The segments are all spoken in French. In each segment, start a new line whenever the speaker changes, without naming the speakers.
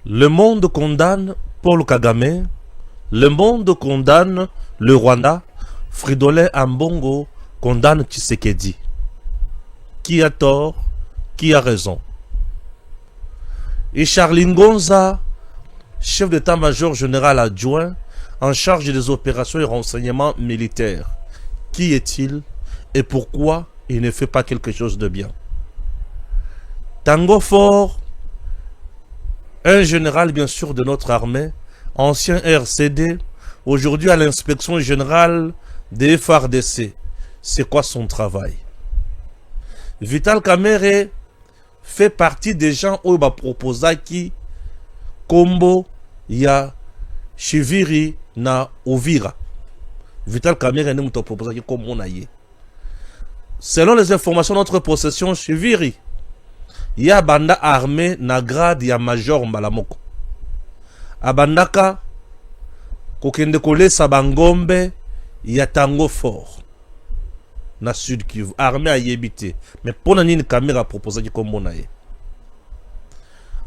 Le monde condamne Paul Kagame, le monde condamne le Rwanda, Fridolin Ambongo condamne Tshisekedi. Qui a tort? Qui a raison? Et Charline Gonza, chef d'état-major général adjoint en charge des opérations et renseignements militaires. Qui est-il et pourquoi il ne fait pas quelque chose de bien? Tango Fort, un général bien sûr de notre armée, ancien RCD, aujourd'hui à l'inspection générale des FARDC. C'est quoi son travail? Vital Kamerhe fait partie des gens où il va proposer qui Kombo ya Chiviri na Uvira. Vital Kamerhe nous propose qui comme on a y. Selon les informations de notre possession, Chiviri, il y a banda armée na grade ya major Mbalamoko. Abandaka kokende kole sabangombe ya Tango Fort. Na Sud Kivu, armée à yébité. Mais pour une caméra proposée comme on a.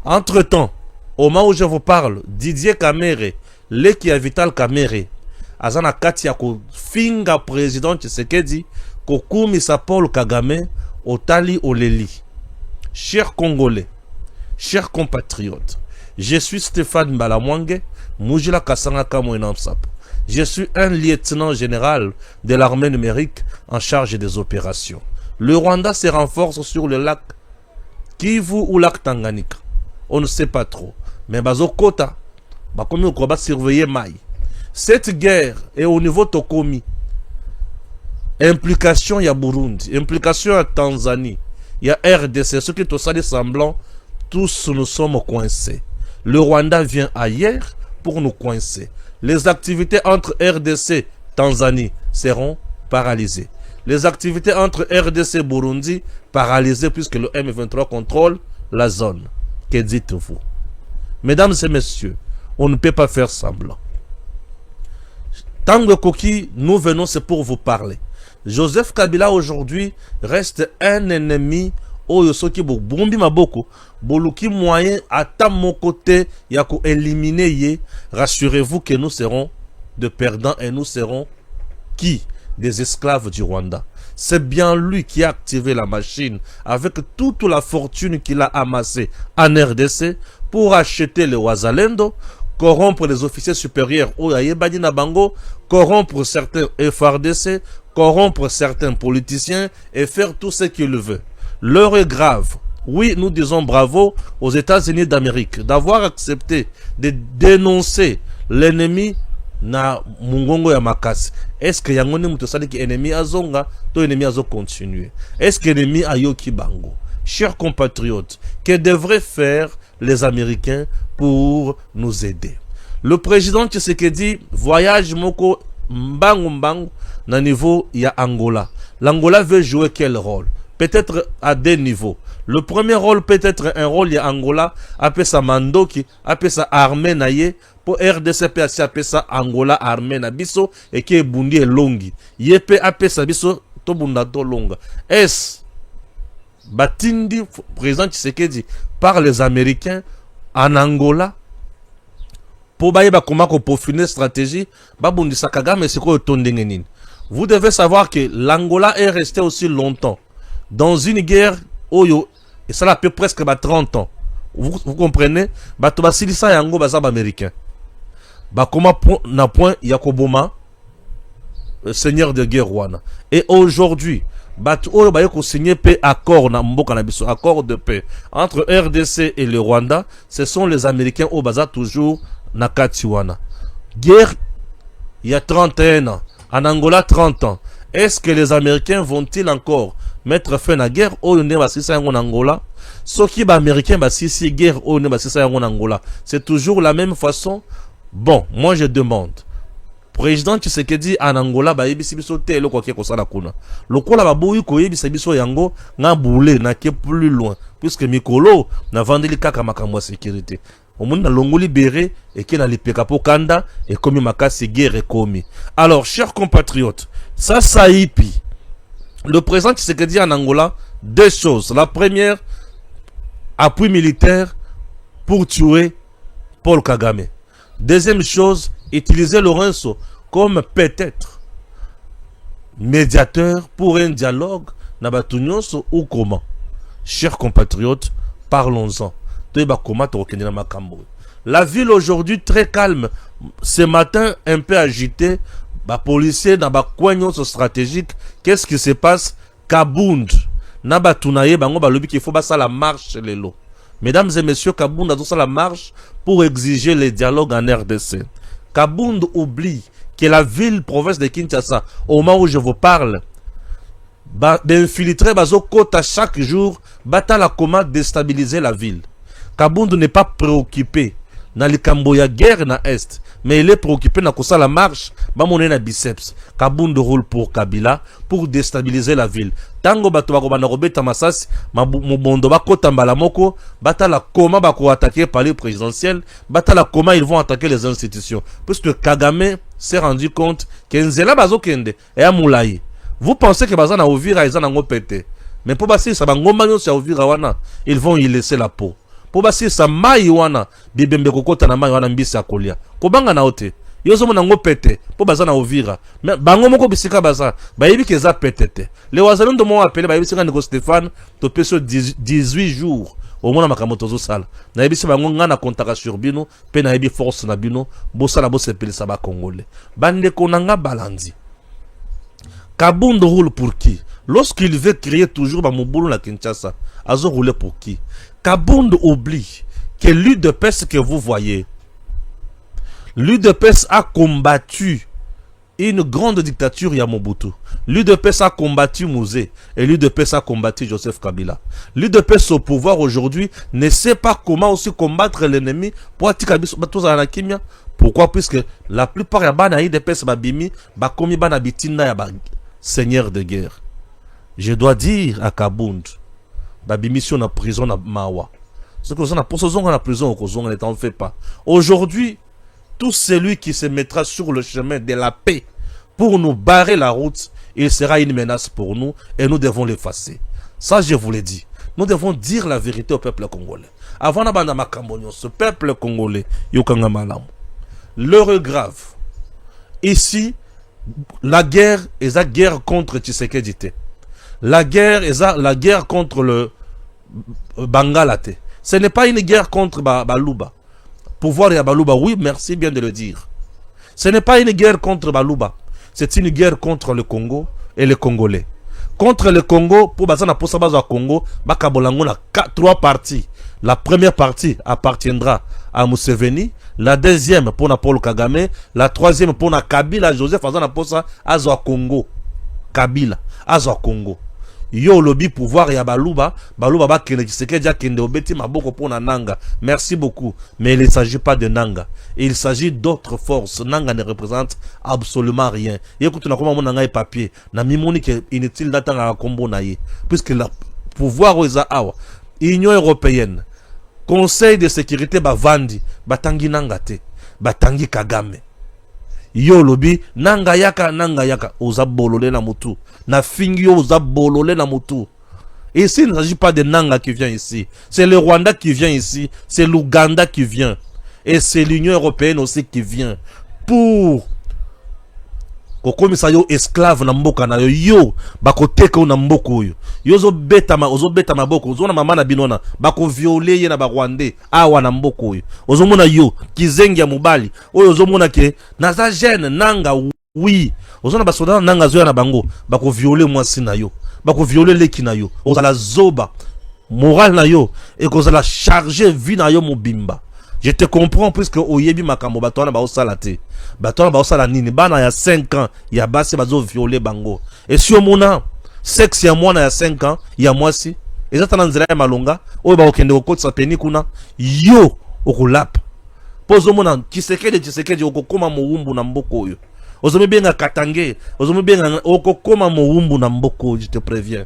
Entre temps, au moment où je vous parle, Didier Kamerhe, l'équipe Vital Kamerhe, Azana Katia ko finga président Tshisekedi, ko kumisa Paul Kagame, Otali Oleli. Chers Congolais, chers compatriotes, je suis Stéphane Balamwange, Mujila Kasanga Kamoenamsap. Je suis un lieutenant général de l'armée numérique en charge des opérations. Le Rwanda se renforce sur le lac Kivu ou lac Tanganyika. On ne sait pas trop. Mais Bazokota, comme on va surveiller Maï. Cette guerre est au niveau Tokomi. Implication, il y a Burundi. Implication à Tanzanie. Il y a RDC. Ceux qui ont ça des semblants, tous nous sommes coincés. Le Rwanda vient ailleurs pour nous coincer. Les activités entre RDC et Tanzanie seront paralysées. Les activités entre RDC et Burundi paralysées puisque le M23 contrôle la zone. Que dites-vous? Mesdames et messieurs, on ne peut pas faire semblant. Tango Koki, nous venons, c'est pour vous parler. Joseph Kabila aujourd'hui reste un ennemi. Oyo soki bo bombi maboko boluki moyen à mon côté yako éliminer ye. Rassurez-vous que nous serons de perdants et nous serons qui? Des esclaves du Rwanda. C'est bien lui qui a activé la machine avec toute la fortune qu'il a amassée en RDC pour acheter les Wazalendo, corrompre les officiers supérieurs Oyayebadi Nabango, corrompre certains FARDC, corrompre certains politiciens et faire tout ce qu'il veut. L'heure est grave. Oui, nous disons bravo aux États-Unis d'Amérique d'avoir accepté de dénoncer l'ennemi na mungongo ya makasi. Est-ce que yangoni mutosali ki ennemi azonga to ennemi azo continuer? Est-ce que ennemi ayoki bango? Chers compatriotes, que devraient faire les Américains pour nous aider? Le président Tshisekedi voyage moko mbangu na niveau ya Angola. L'Angola veut jouer quel rôle? Peut-être à des niveaux. Le premier rôle peut être un rôle ya Angola, appelle ça Mandoki, appelle ça armée naye, pour RDC appelle ça Angola armée na biso, et qui est bundi et longi. Yepe appelle ça biso, to bunda to longa. Est-ce Batindi, président Tshisekedi, par les Américains en Angola, pour baye ba comment ko peaufiner stratégie, ba bundi sa Kagame c'est quoi tondengenin. Vous devez savoir que l'Angola est resté aussi longtemps dans une guerre oyo et ça a peu presque 30 ans. Vous comprenez? Bato basilisa yango bazab américain. Ba comment na point Yakoboma seigneur de guerre Rwanda. Et aujourd'hui, bato oyo ba yoko signer paix accord na mboka na biso, accord de paix entre RDC et le Rwanda, ce sont les Américains au baza toujours na Katiwana. Guerre il y a 31 ans, en Angola 30 ans. Est-ce que les Américains vont-ils encore mettre fin à la guerre au en Angola? Ce qui est américain, si guerre au en Angola, c'est toujours la même façon. Bon, moi je demande. Président Tshisekedi en Angola, yebisi biso te lo koke kosala kuna. Lokola baboyi ko yebisa biso yango nga boule na ke plus loin puisque mikolo na vandeli kaka makambo sécurité. Au monde na longo libéré et qui na lipeka po kanda et comme makasi guerre et komi. Alors chers compatriotes, ça hippie. Le président Tshisekedi en Angola, deux choses. La première, appui militaire pour tuer Paul Kagame. Deuxième chose, utiliser Lorenzo comme peut-être médiateur pour un dialogue na batu nyonso ou comment. Chers compatriotes, parlons-en. La ville aujourd'hui très calme. Ce matin, un peu agité. Les policiers dans les coins stratégiques. Qu'est-ce qui se passe? Kabound. Naba tunaye bango balobi qu'il faut passer la marche les lots. Mesdames et messieurs, Kabound a tout ça la marche pour exiger les dialogues en RDC. Kabound oublie que la ville province de Kinshasa, au moment où je vous parle, d'infiltrer bazo kota chaque jour, bata la commande déstabiliser la ville. Kabound n'est pas préoccupé dans les Camboya guerre na est, mais il est préoccupé dans la marche, bamoné na biceps. Kabound roule pour Kabila pour déstabiliser la ville. Tango bato bako bana robeta masasi, mobondo bako tambala moko, bata la coma bako attaquer par les présidentiels, bata la coma ils vont attaquer les institutions. Puisque Kagame s'est rendu compte que Nzela bazo kende et a moulaye. Vous pensez que bazana ovira ils en ont pété, mais pour passer ça bangoma nyo sa ovira wana, ils vont y laisser la peau. Pour passer ça mai wana, bibembe kokota na mai wana mbisi akolia. Kobanga na ote. Yozo mona ngo pété, pour bazana ovira. Mais bango moko bisika baza, ba yebi ke za pété. Les wazalendo mo appelé ba yebi sika Nico Stéphane, to peso 18 jours. Au moins makamoto zo sala. Na yebi se bango ngana kontaka sur bino, pe na yebi force na bino, bo sala bo sepeli sa ba congolais. Bande konanga balandi. Kabound roule pour qui? Lorsqu'il veut créer toujours Bamouboulou la Kinshasa, Azo roule pour qui? Kabound oublie que l'UDPS que vous voyez, l'UDPS a combattu une grande dictature Yamobutu. L'UDPS a combattu Mouzé et l'UDPS a combattu Joseph Kabila. L'UDPS au pouvoir aujourd'hui ne sait pas comment aussi combattre l'ennemi pour attirer Kimia. Pourquoi? Puisque la plupart ya bana UDPS babimi ba komi bana bitinda ya ba seigneur de guerre. Je dois dire à Kabound, babimi si on a prison na Mawa. Ce que on a pour ce la prison on ne fait pas. Aujourd'hui, tout celui qui se mettra sur le chemin de la paix pour nous barrer la route, il sera une menace pour nous et nous devons l'effacer. Ça, je vous l'ai dit. Nous devons dire la vérité au peuple congolais. Avant d'abandonner Makambonio, ce peuple congolais, Yokanga Malam. L'heure est grave. Ici, la guerre est la guerre contre Tshisekedi. La guerre est la guerre contre le Bangalate. Ce n'est pas une guerre contre Baluba. Pouvoir et Baluba, oui, merci bien de le dire. Ce n'est pas une guerre contre Baluba. C'est une guerre contre le Congo et les Congolais. Contre le Congo, pour Bazana Posabazo Congo, Bakabolango a 3 parties. La première partie appartiendra à Museveni. La deuxième pour Paul Kagame. La troisième pour Kabila Joseph Azana Posa Azo Congo. Kabila Azo Congo. Yo lobby pouvoir ya Baluba ba kende Tshisekedi kende obeti maboko pour Nanga. Merci beaucoup, mais il ne s'agit pas de Nanga. Il s'agit d'autres forces. Nanga ne représente absolument rien. Écoute na comment mon Nanga est papier na mimoni que inutile d'attendre à combo naie puisque le pouvoir oza awa Union européenne Conseil de sécurité bavandi batangi Nanga te batangi Kagame. Yo lobi nanga yaka oza bololé na mutu na fingi oza bololé na mutu. Ici il ne s'agit pas de Nanga qui vient ici, c'est le Rwanda qui vient ici, c'est l'Ouganda qui vient et c'est l'Union européenne aussi qui vient pour kokomisa yo esclave na mboka na yo bakoteka na mboka oyo yo zo beta maboko zo na mama na binona bako violer ye na ba Rwandais awa na mboka oyo ozo mona yo kizengi ya mobali oyo ozo mona ke naza jeune Nanga oui ozo na basoda Nanga zo na bango bako violer mwasi na yo bako violer leki na yo oza la zoba moral na yo et koza la charger vie na yo mobimba. Je te comprends puisque oyebi makambo batona ba osala te. Batona ba osala nini bana ya 5 ans ya basi bazo violer bango. Et si omona sexe ya mwana ya 5 ans ya mwasi ezata na nzela ya malonga oyo ba okende kokotsa peni kuna yo okulapa. Pozo mona Tshisekedi okokoma mowumbu na mboko oyo. Ozomi benga Katange, ozomi benga okokoma mowumbu na mboko, je te préviens.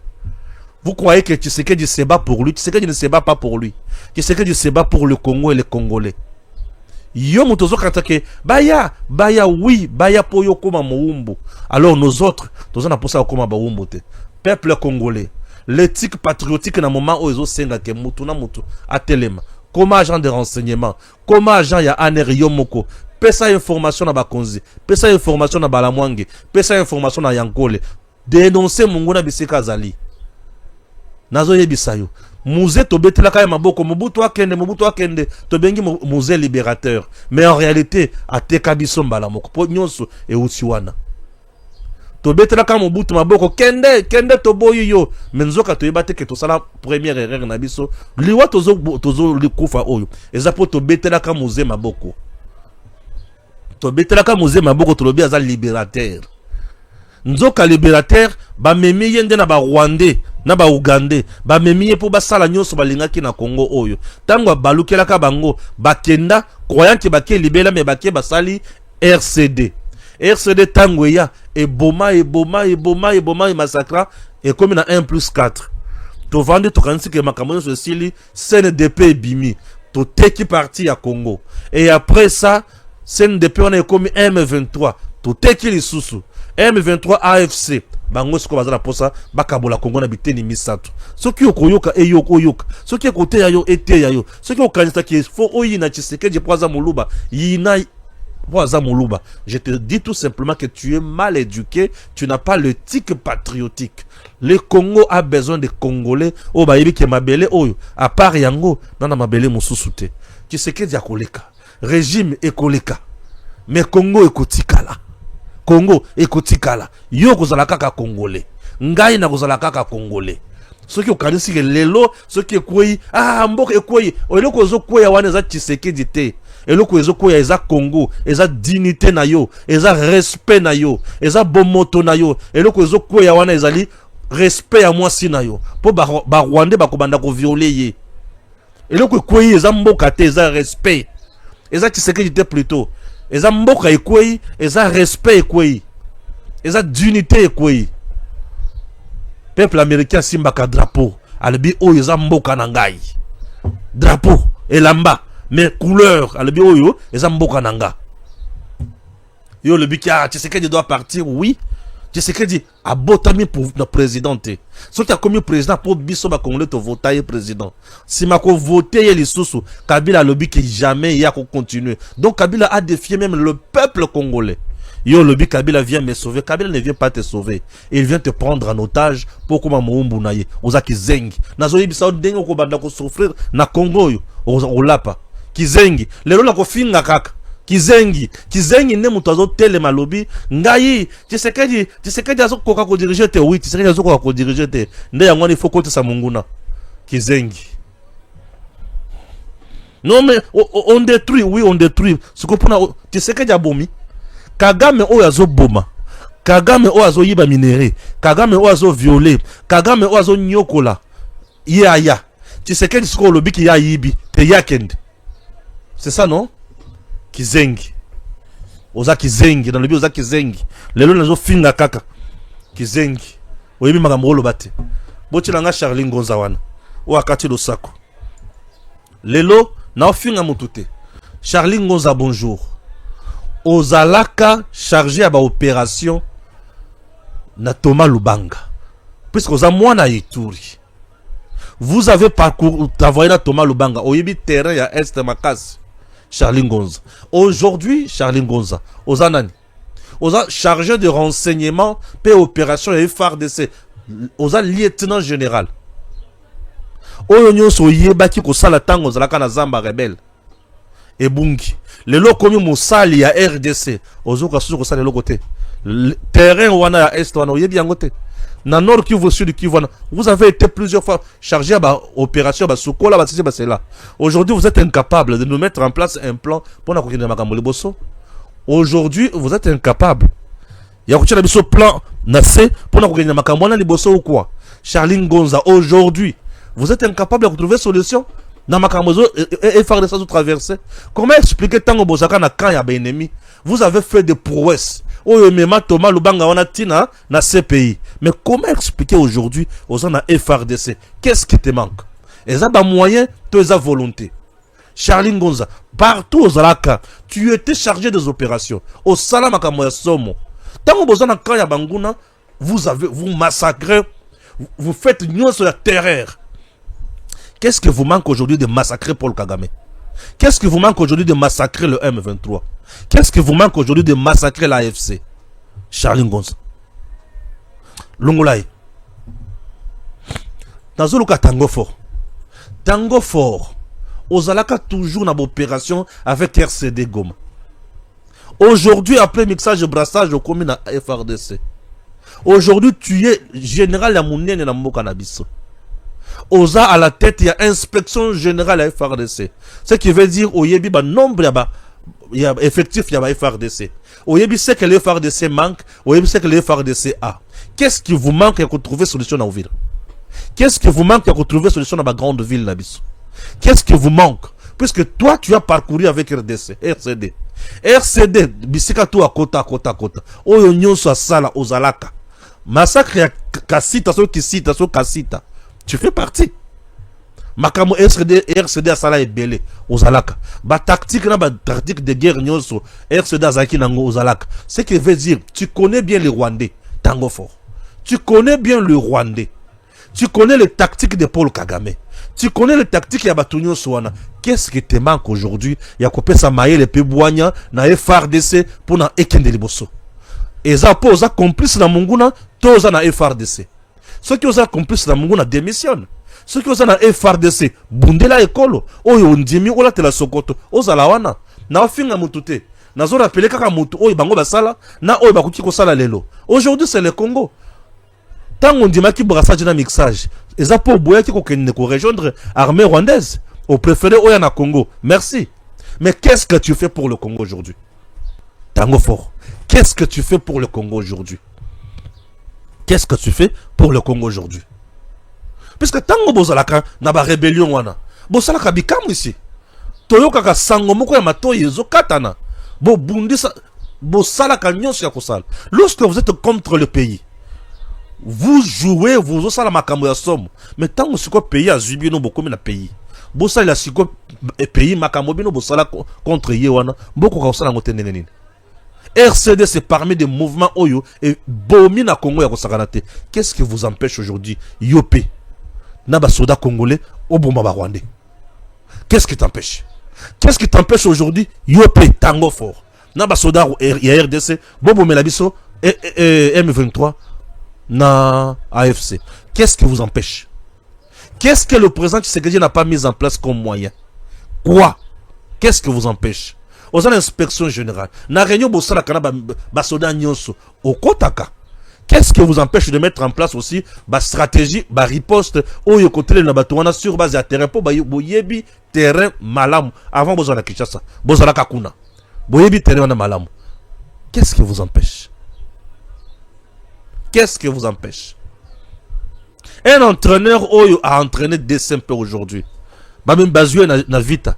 Vous croyez que Tshisekedi se bat pour lui? Tshisekedi ne se bat pas pour lui. Tshisekedi se bat pour le Congo et les Congolais. Yo mutozo katake baya oui baya po yo koma moumbu. Alors nous autres tozo na posa koma ba wumbu te. Peuple congolais, l'éthique patriotique na moment où ils senga ke mutu na mutu atelema. comme agent de renseignement, comme agent ya aner yomoko, pesa information na bakonzi, pesa information na balamwange, pesa information na yankole, dénoncer munguna bisika zali. Nazo yebisa yo. Musée tobetela kaya maboko, Mobutu akende, tobengi musée libérateur. Mais en réalité, ateka biso mbala moko, po nyonso e usiwana. Tobetela kaya Mobutu maboko, kende toboyi yo. Menzoka toyebate ke tosala première erreur na biso. Liwa tozo likufa oyo. Eza po tobetela kaya musée maboko. Tobetela kaya musée maboko tolobi aza libérateur. Nzoka libérateur, ba memi yende na ba Rwandais, na ba Ougandais, ba memi po basala nyonso balingaki na Congo oyo. Tango balukelaka bango, bakenda, croyant que bake libela me bake basali RCD. RCD tango ya, eboma, massacra, et comme na 1+4. To vande to kanisi ke makambo so sili, CNDP bimi, to teki parti ya Congo. Et après ça, CNDP on est comme M23, to teki lisusu. M23 AFC bango siko bazala posa bakabola Congo na biteni misato soki okoyoka eyoka soki ekote ya yo ete ya yo soki okanisa ki fo oyina Tshisekedi poza muluba yina poza muluba. Je te dis tout simplement que tu es mal éduqué, tu n'as pas le tic patriotique. Le Congo a besoin de Congolais o bayebi ke mabele oyo à part yango nana mabele mususu te. Tshisekedi akoleka régime ekoleka mais Congo ekotikala. Congo ekotikala yo kozala kaka Congolais ngai na kozala kaka Congolais soki okanisi ke lelo soki ekoi mboka ekoi eloko zo koya wana eza Tshisekedi te eloko ezo koya eza Congo eza dignité na yo eza respect na yo eza bomoto na yo eloko ezo koya wana ezali respect ya mwasi na yo po ba Rwandais bakobanda ko violer ye eloko ekoi eza mboka te eza respect eza Tshisekedi te plutôt eza mboka ekwei, eza respect ekwei, eza dignité ekwei. Peuple américain simbaka drapeau, alebi oyo eza mboka na ngai. Drapeau, elamba, mais couleur, alebi oyo eza mboka na nga. Yo lebi ki Tshisekedi doit partir, oui. Tshisekedi a botami pour le président. Si tu as commis président pour biso ba Congolais te voter président. Si ma ko voter les sous Kabila lobby que jamais il y a qu'on continuer. Donc Kabila a défié même le peuple congolais. Yo lobby Kabila vient me sauver. Kabila ne vient pas te sauver. Il vient te prendre en otage pour comment moumbu naye. Ozaki zengi. Nazo yibisa dengo ko banda ko souffrir na Congo yo. Olapa. Kizengi. Lelo la ko finga kaka. Kizengi ne mutazo tele malobi ngai Tshisekedi azo koka ko diriger te oui Tshisekedi azo koka ko diriger te nde yango ni foko te sa munguna Kizengi. Non mais on détruit, oui on détruit ce qu'on pona Tshisekedi abomi Kagame o azo boma Kagame o azo yiba minéré Kagame o azo violer Kagame o azo nyokola ya Tshisekedi sko lobi ki ya yibi te yakend. C'est ça non? Kizengi. Oza Kizengi. Dans le bio, oza Kizengi. Lelo nazo finga kaka. Kizengi. Oyebi magamolo bate. Boti langa Charlie Ngonza wana. O akati losako. Lelo, na finga mutute. Charlie Ngonza, bonjour. Ozalaka chargé à ba opération na Thomas Lubanga. Puisque oza mwana Ituri. Vous avez parcouru, travaillé na Thomas Lubanga. Oyebi terrain ya Est Makasi. Charlie Ngonza. Aujourd'hui, Charlie Ngonza, Ozanani, Oza chargé de renseignement, paix opération et FARDC, Oza lieutenant général. Oyonyo so yebaki ko sala tango zalaka na zamba rebelle. Ebungi. Lelo komi musali ya RDC, ozoka suko sala lelo côté. Terrain wana ya Est wana oyebi yango te. Na Nord Kivu, Sud Kivu, vous avez été plusieurs fois chargé à l'opération Basukola, là. Aujourd'hui, vous êtes incapable de nous mettre en place un plan pour la coquine de Makambo Bosso. Aujourd'hui, vous êtes incapable. Il y a un plan nassé pour la coquine de Makambo Bosso ou quoi? Charlie Ngonza, aujourd'hui, vous êtes incapable de trouver solution dans Makambozo et faire des choses traverser. Comment expliquer tant que Bosaka na quand il y a un ennemi? Vous avez fait des prouesses. Oh, mais Thomas Lubanga on a tina na CPI. Mais comment expliquer aujourd'hui aux gens na FRDC? Qu'est-ce qui te manque? Et ça ba moyen, tu as volonté. Charlie Ngonza, partout aux Alaka, tu étais chargé des opérations. Au Salama Kamoya Somo. Tant que vous avez un Banguna, vous massacrez, vous faites une sur la terreur. Qu'est-ce que vous manque aujourd'hui de massacrer Paul Kagame? Qu'est-ce que vous manque aujourd'hui de massacrer le M23? Qu'est-ce que vous manque aujourd'hui de massacrer l'AFC? Charlie Ngonza. Longolai. Dans le cas Tango Fort. Tango Fort. Ozalaka toujours dans l'opération avec RCD Goma. Aujourd'hui, après mixage et brassage, au commun à FRDC. Aujourd'hui, tu es général à Mounien et à Mokanabiso. Oza à la tête, il y a inspection générale à FRDC. Ce qui veut dire, au Yebi, nombre, il y a effectif, il y a FRDC. Au Yebi, c'est que le FRDC manque, au Yebi, c'est que le FRDC a. Qu'est-ce qui vous manque pour trouver solution dans vos villes? Qu'est-ce qui vous manque pour trouver solution dans ma grande ville, Nabiso? Qu'est-ce qui vous manque? Puisque toi, tu as parcouru avec RDC, RCD. RCD, bisika tout à kota. Oyo nyonso a sala ozalaka. Massacre ya kasita, so kisita, so kasita. Tu fais partie. Makamo RCD a sala ebele ozalaka. Ba tactique de guerre nyonso RCD a zaki nango ozalaka. Ce qui veut dire, tu connais bien les Rwandais, Tango Fort. Tu connais bien le Rwandais. Tu connais les tactiques de Paul Kagame. Tu connais les tactiques de Batunyo Soana. Qu'est-ce qui te manque aujourd'hui? Il y a coupé sa maille, les Pébouania, na FRDC pour na Ekende Liboso. Et ça pose complice dans Munguna, tous na FRDC. Ceux qui ont complice dans Munguna démissionnent. Ceux qui ont na FRDC, Bundela Ekolo, Oyo Ndimi, Ola Tela Sokoto, Ozalawana, na Ofinga Mutute, na Zora Peleka Mutu, Oyo Bango Basala, na Oyo Bakuti Kosala Lelo. Aujourd'hui, c'est le Congo. Tant on dit qui brassage na mixage, et ça pour boire qui ko rejoindre l'armée rwandaise, au préféré Oyana Congo. Merci. Mais qu'est-ce que tu fais pour le Congo aujourd'hui? Tango Fort. Qu'est-ce que tu fais pour le Congo aujourd'hui? Qu'est-ce que tu fais pour le Congo aujourd'hui? Puisque Tango Bozalaka na ba rébellion wana. Bozalaka bikamu ici. Toyoka ka sango moko ya matoyi zo katana. Bo bundisa Bozalaka nyonso ya kosala. Lorsque vous êtes contre le pays, vous jouez, vous osez la makambo ya somme. Mais tant que vous pays à Zubino, beaucoup de pays. Bossa la siko pays makambo bino bosala contre Yewana. Beaucoup ka osala ngote nenenine. RCD c'est parmi des mouvements Oyo et Bomi na Congo ya kosakanate. Qu'est-ce qui vous empêche aujourd'hui? Yopé. Naba soda congolais au bomba rwandais. Qu'est-ce qui t'empêche? Qu'est-ce qui t'empêche aujourd'hui? Yopé Tango Fort. Naba soda ya RDC, Bobo Melabiso et M23. Na AFC. Qu'est-ce qui vous empêche? Qu'est-ce que le président Tshisekedi n'a pas mis en place comme moyen? Quoi? Qu'est-ce qui vous empêche? Aux inspection générale. Na réunion Bossala Kana Basoda Nyonso. Au Kotaka. Qu'est-ce qui vous empêche de mettre en place aussi ba stratégie, ba riposte, au yokotel na batouana sur base à terrain pour boyebi terrain malam avant Bozala Kinshasa. Bozala Kakuna. Boyebi terrain malam. Qu'est-ce qui vous empêche? Qu'est-ce qui vous empêche? Un entraîneur Oyo a entraîné des SMP aujourd'hui. Même Bazué na vita.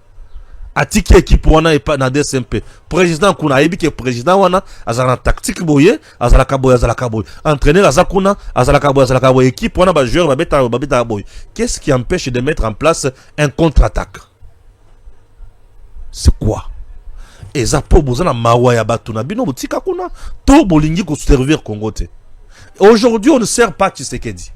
Atiki équipe wana et pas na DSMP. Président kuna ebi ke président wana azala tactique boye, azala kaboy. Entraîneur azakuna, azala kaboy équipe wana ba joueur babeta boy. Qu'est-ce qui empêche de mettre en place un contre-attaque? C'est quoi? Et ça pour bozana mawa ya batuna bino butika kuna to bolingi ko servir Congo te. Aujourd'hui, on ne sert pas Tshisekedi.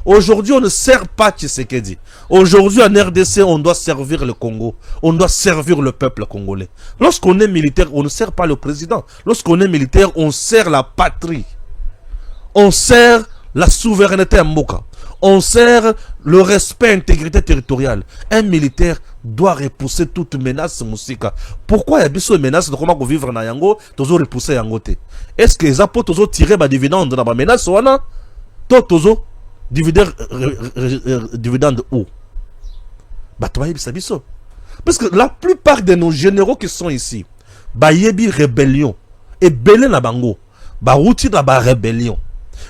Aujourd'hui, on ne sert pas Tshisekedi. Aujourd'hui, en RDC, on doit servir le Congo. On doit servir le peuple congolais. Lorsqu'on est militaire, on ne sert pas le président. Lorsqu'on est militaire, on sert la patrie. On sert la souveraineté à Mboka. On sert le respect, intégrité territoriale. Un militaire doit repousser toute menace musika. Pourquoi il y a des menaces de comment vivre na yango, toujours repousser yango te? Est-ce que les apôtres toujours tiré ba dividende dans la menace wana? Toujours dividende où? Parce que la plupart de nos généraux qui sont ici, bayebi rébellion et belé na bango, barouti na ba rébellion.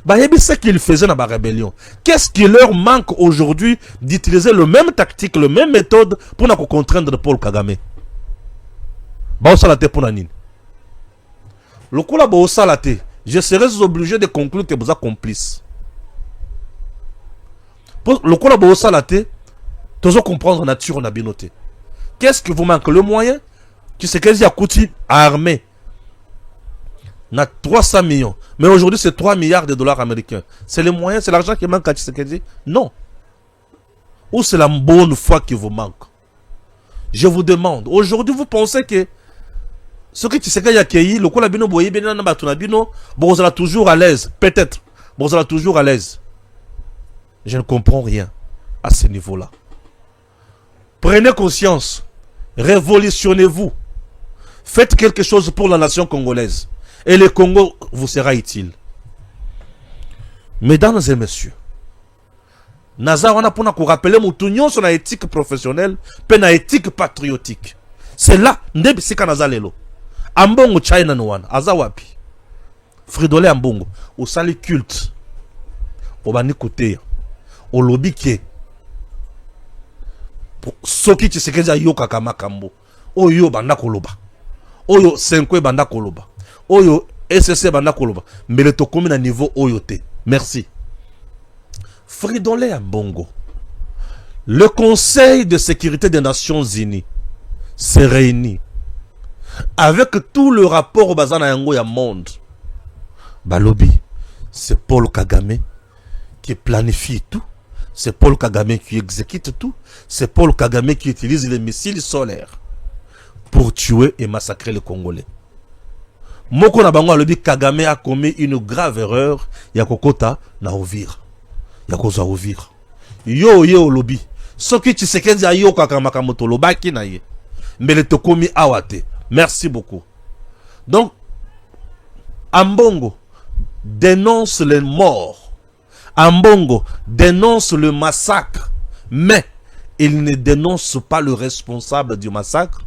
Bayebi ce qu'ils faisaient dans la rébellion. Qu'est-ce qui leur manque aujourd'hui d'utiliser le même tactique, le même méthode pour nous contraindre Paul Kagame? Baosalate pour Nanine. Le coup là, Baosalate, je serais obligé de conclure que vous êtes complices. Le coup là, Baosalate, tu dois comprendre la nature on a bien noté. Qu'est-ce qui vous manque? Le moyen? Tu sais qu'il y a coûté armé. Na 300 millions. Mais aujourd'hui, c'est 3 milliards de dollars américains. C'est les moyens, c'est l'argent qui manque à Tshisekedi? Non. ou c'est la bonne foi qui vous manque? Je vous demande, aujourd'hui vous pensez que ce que Tshisekedi a cueilli, le quoi bino boye bino na batuna bino, bon sera toujours à l'aise, peut-être, bon sera toujours à l'aise. Je ne comprends rien à ce niveau-là. Prenez conscience, révolutionnez-vous, faites quelque chose pour la nation congolaise, et le Congo vous sera utile. Mesdames et messieurs, Naza wana pona ko rappeler mutunyon sur la éthique professionnelle, pe na éthique patriotique. C'est là ndebi sika naza lelo. Ambongo China no wana, aza wapi? Fridolin Ambongo, au sali culte. Au bani côté. Au lobby ke. Soki Tshisekedi yoka kama kambo. Oyo banda koloba. Oyo senkwe banda koloba. Oyo SSC banda koloba. Mais le tokomi na niveau oyo te. Merci. Fridolin Ambongo. Le Conseil de sécurité des Nations Unies s'est réuni avec tout le rapport au Bazana Yango ya monde. Balobi, c'est Paul Kagame qui planifie tout. C'est Paul Kagame qui exécute tout. C'est Paul Kagame qui utilise les missiles solaires pour tuer et massacrer les Congolais. Moko na bango alobi Kagame a commis une grave erreur ya kokota na Uvira. Ya koza Uvira. Yo lobi. Soki Tshisekedi ayo kakamaka moto lobaki na ye. Mais le tokomi awate. Merci beaucoup. Donc, Ambongo dénonce les morts. Ambongo dénonce le massacre. Mais il ne dénonce pas le responsable du massacre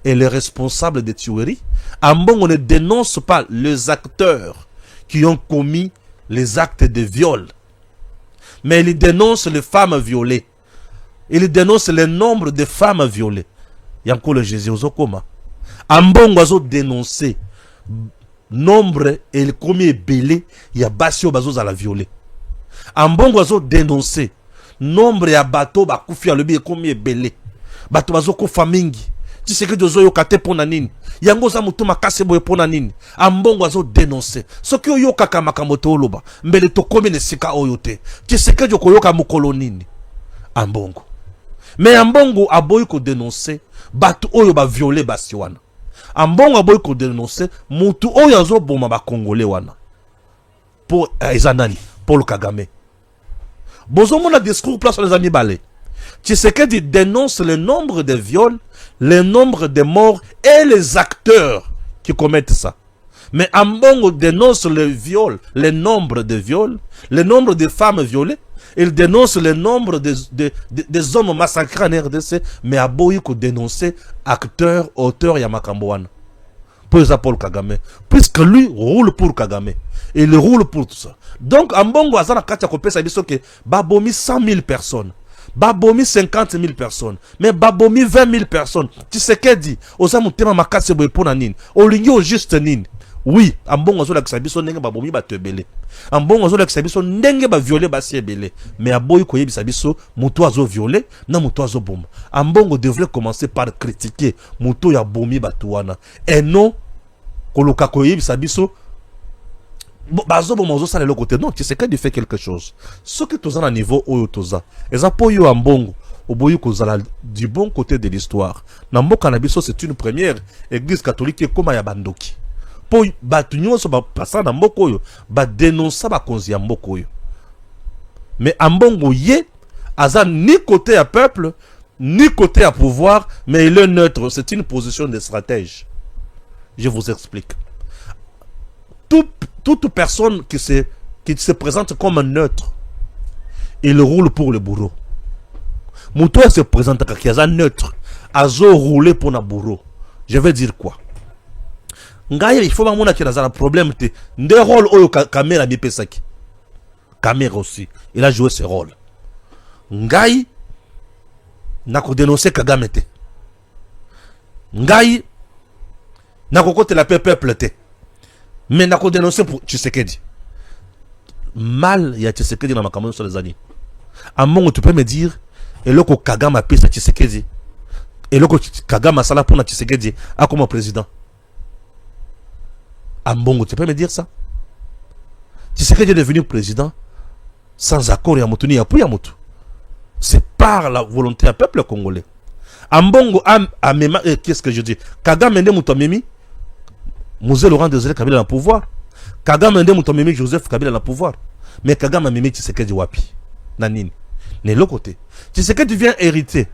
et le responsable des tueries. Ambongo ne dénonce pas les acteurs qui ont commis les actes de viol. Mais il dénonce les femmes violées. Il dénonce le nombre de femmes violées. Yanko le Jésus Ozokoma. Ambongo azo dénoncer nombre et le combien belé ya basio bazo à la violer. Ambongo azo dénoncer nombre ya bateau ba kufi alobi combien belé. Bateau bazo ko famingi. Tu sais que dozo yo kate pona nini. Yango za mutu makase boye pona nini. Ambongo azo dénoncer. Soki yo kaka makamoto oloba. Mbele to combien ne sika oyote. Tu sais que joko yoka mukolo nini. Ambongo. Mais Ambongo a boy ko dénoncer bateau oyo ba violer basi wana. Ambongo a boy ko dénoncer mutu oyo azo boma ba congolais wana. Pour Ezanani, Paul Kagame. Bozo mona discours place sur les amis balé. Tshisekedi dénonce le nombre de viols, le nombre de morts et les acteurs qui commettent ça. Mais Ambongo dénonce le viol, le nombre de viols, le nombre de femmes violées. Il dénonce le nombre des hommes massacrés en RDC, mais a beau dénoncer acteurs, auteurs Yamakamboan. Pour Paul Kagame. Puisque lui roule pour Kagame. Il roule pour tout ça. Donc, Ambongo Azana Katia Kopé, ça dit que Babomi 100 000 personnes. Babomi 50 000 personnes. Mais Babomi 20 000 personnes. Tu sais qu'elle dit, Osamu Tema Makase Boepona Nin. Olingi au juste Nin. Oui, Ambongo Azola Kisabiso Nenge Babomi Batebele. Ambongo Azola Kisabiso Nenge ba violé Basiebele. Mais Aboy Koye Bisabiso, Mouto Azo violé, na Mouto Azo bom. Ambongo devrait commencer par critiquer Mouto ya Bomi Batouana. Et non, Koloka Koye Bisabiso, Bazo Bomozo Sale le côté. Non, tu sais qu'il fait quelque chose. Ce que tu as à niveau Oyo Toza, et ça pour yo Ambongo, au boyu Kozala du bon côté de l'histoire. Nambo Kanabiso, c'est une première église catholique comme Yabandoki. Po batunyo so ba pasa na mboko yo ba dénoncer ba konzi ya mboko yo. Mais Ambongo ye aza ni côté à peuple ni côté à pouvoir, mais il est neutre, c'est une position de stratège. Je vous explique. Toute personne qui se présente comme un neutre, il roule pour le bourreau. Mouto se présente comme un neutre, azo rouler pour na bourreau. Je vais dire quoi? Ngaï, il faut que tu aies un problème. De rôle oyo caméra bipesaki. Caméra aussi. Il a joué ce rôle. Ngaï, n'a ko dénoncé Kagame te. Ngaï, n'a ko kote la peuple te. Mais n'a ko dénoncé pour Tshisekedi. Mal, il y a Tshisekedi dans ma caméra sur les années. À un moment, tu peux me dire, et là, Kagame a payé sa Tshisekedi. Et là, Kagame a sala pour Tshisekedi, a comme président. Ambongo, tu peux me dire ça? Tshisekedi est devenu président sans accord Yamutu ni Yapu Yamutu. C'est par la volonté du peuple congolais. Ambongo amema, qu'est-ce que je dis? Kagame Ndé Moutomimi, Mosé Laurent Désiré Kabila dans le pouvoir. Kagame Ndé Moutomimi, Joseph Kabila dans le pouvoir. Mais Kagame Mimi Tshisekedi wapi? Nanini. Mais l'autre côté. Tshisekedi vient hériter.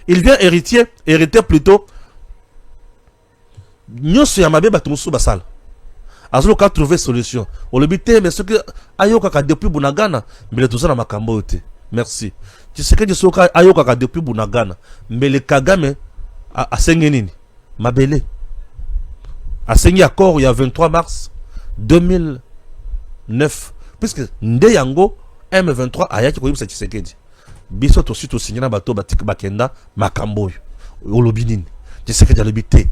Il vient hériter plutôt. Nyoso Yamabe Batumusu Basal. Azolo ka trouver solution. On le bité, mais ce que Ayoka depuis Bunagana, mais le tout ça dans ma cambote. Merci. Tshisekedi Soka Ayoka depuis Bunagana, mais le Kagame a saigné nini? Mabele. A saigné accord il y a 23 mars 2009. Puisque Nde Yango M23 a yaki koyibisa Tshisekedi. Biso to suite signé na bato batik bakenda makambo. Olobinini. Tshisekedi a lobité.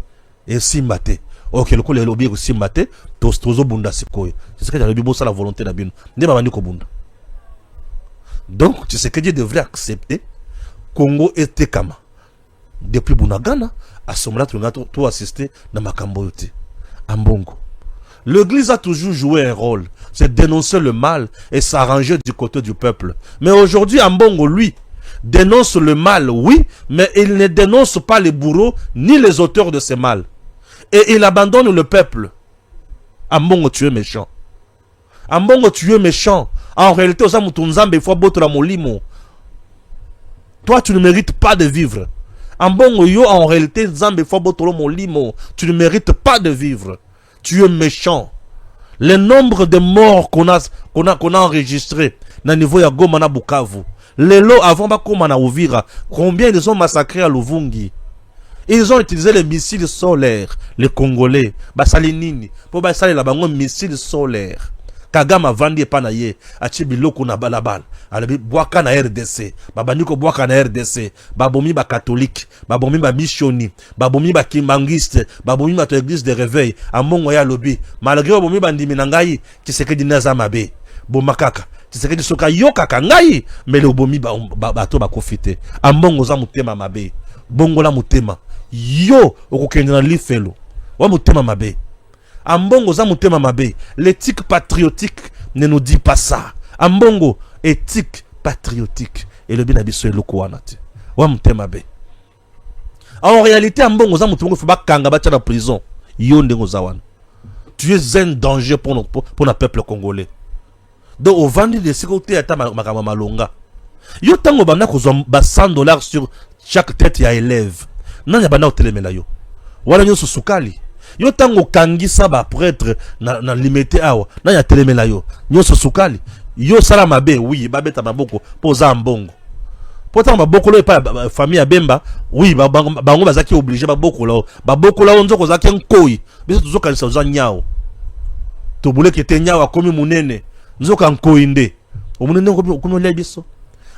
Et simbate. Ok, le coup les lobby aussi simbate. Tozo bunda sikoyo. Tshisekedi a lobby bossa la volonté na bino. Nde babandi ko bunda. Donc Tshisekedi devrait accepter Congo était kama. Depuis Bunagana, à ce moment-là, tu as assisté dans makambo yote. Ambongo. L'église a toujours joué un rôle, c'est dénoncer le mal et s'arranger du côté du peuple. Mais aujourd'hui, Ambongo, lui, dénonce le mal, oui, mais il ne dénonce pas les bourreaux ni les auteurs de ces mal. Et il abandonne le peuple. Ambongo, tu es méchant. Ambongo, tu es méchant. En réalité, toi, tu ne mérites pas de vivre. Ambongo, yo, en réalité, tu ne mérites pas de vivre. Tu es méchant. Le nombre de morts qu'on a enregistré dans le niveau de Goma na Bukavu. Les lots avant Bakoma na Uvira. Combien ils ont massacré à Luvungi? Ils ont utilisé les missiles solaires. Les Congolais. Basalinini. Pour basali la bango missiles solaires. Kagame vandi panaye. Achibiloko na balabal. Alabi boaka na RDC. Babaniko boaka na RDC. Babomi ba catholique. Babomi ba missioni. Babomi ba kimbangiste. Babomi ba église de réveil. Amongo ya lobi. Malgré babomi bandimi nangai. Tshisekedi naza mabe. Bomakaka. Tshisekedi soka yoka kangai. Mais le bomi bato ba profiter. Amongo za mutema mabe. Bongo la mutema. Yo okokende na lifelo. Wa mutema mabe. Ambongo za mutema mabe. L'éthique patriotique ne nous dit pas ça. Ambongo, éthique patriotique. Et le binabiso eloko wanate. Wa mutema mabe. En réalité, Ambongo za mutema faut pas kanga bacha na prison. Yo ndengo za wana. Tu es un danger pour le peuple congolais. Donc au vendre de sécurité ata makama malonga. Yo tango bana ko ba $100 sur chaque tête ya élève. Nanya bana otelemela yo. Wala nyo susukali. Yo tango kangisa ba prêtre na limité awa na ya telemela yo nyoso sukali yo sala mabe oui babeta maboko poza Ambongo pota maboko lo pa famille ya Bemba oui bango bazaki obligé baboko la nzoko zaki nkoi biso tuzoka za nyao to bule kete nyao akomi munene nzoka nkoi nde omunene komi le biso.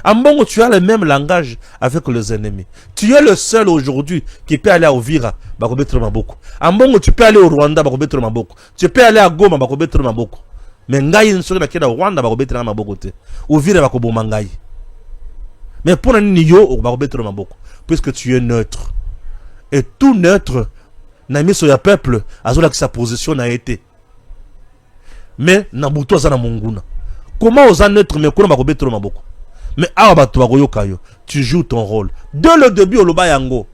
Ambongo, tu as le même langage avec les ennemis. Tu es le seul aujourd'hui qui peut aller à Uvira, bakobetre maboko. Ambongo, tu peux aller au Rwanda, bakobetre maboko. Tu peux aller à Goma, bakobetre maboko. Mais ngai nsoki bakenda Rwanda, bakobetre maboko te. Uvira bakoboma ngai. Mais pour nani yo bakobetre maboko, puisque tu es neutre. Et tout neutre na miso ya peuple, azola ki sa position na été. Mais na buto za na monguna. Comment osa neutre mais kono bakobetre maboko? Mais tu joues ton rôle. Dès le début, au Loba Yango.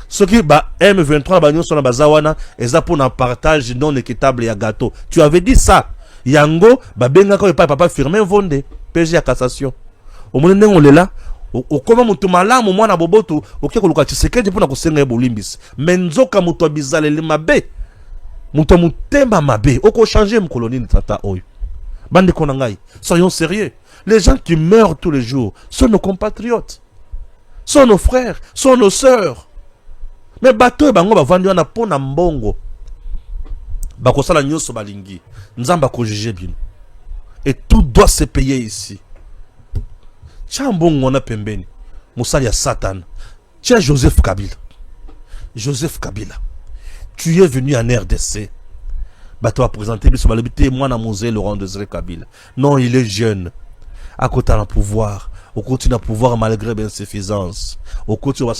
Ce qui ba M23 ba nyonso na bazawana eza pour un partage non équitable ya gâteau. Tu avais dit ça. Yango ba benga ko papa Firmin Vonde, PG à cassation. Au moment où on est là, au comment mutu malamu mwana boboto, oké ko luka Tshisekedi pour na kosenga bolimbis. Menzoka mutu bizale le mabe. Mutu mutemba mabe. Oko changer mkoloni tata oyo. Bande konangai. Soyons sérieux. Les gens qui meurent tous les jours sont nos compatriotes, sont nos frères, sont nos sœurs. Mais bateau et bango bavandi wana pona mbongo. Bakosala nyoso balingi. Nzamba ko juger bien. Et tout doit se payer ici. Tia mbongo wana pembeni. Musali ya Satan. Tia Joseph Kabila. Joseph Kabila. Tu es venu en RDC. Bateau a présenté moi na Mosé Laurent Désiré Kabila. Non, il est jeune. À côté d'un pouvoir, Au continue à pouvoir malgré l'insuffisance. Au continue à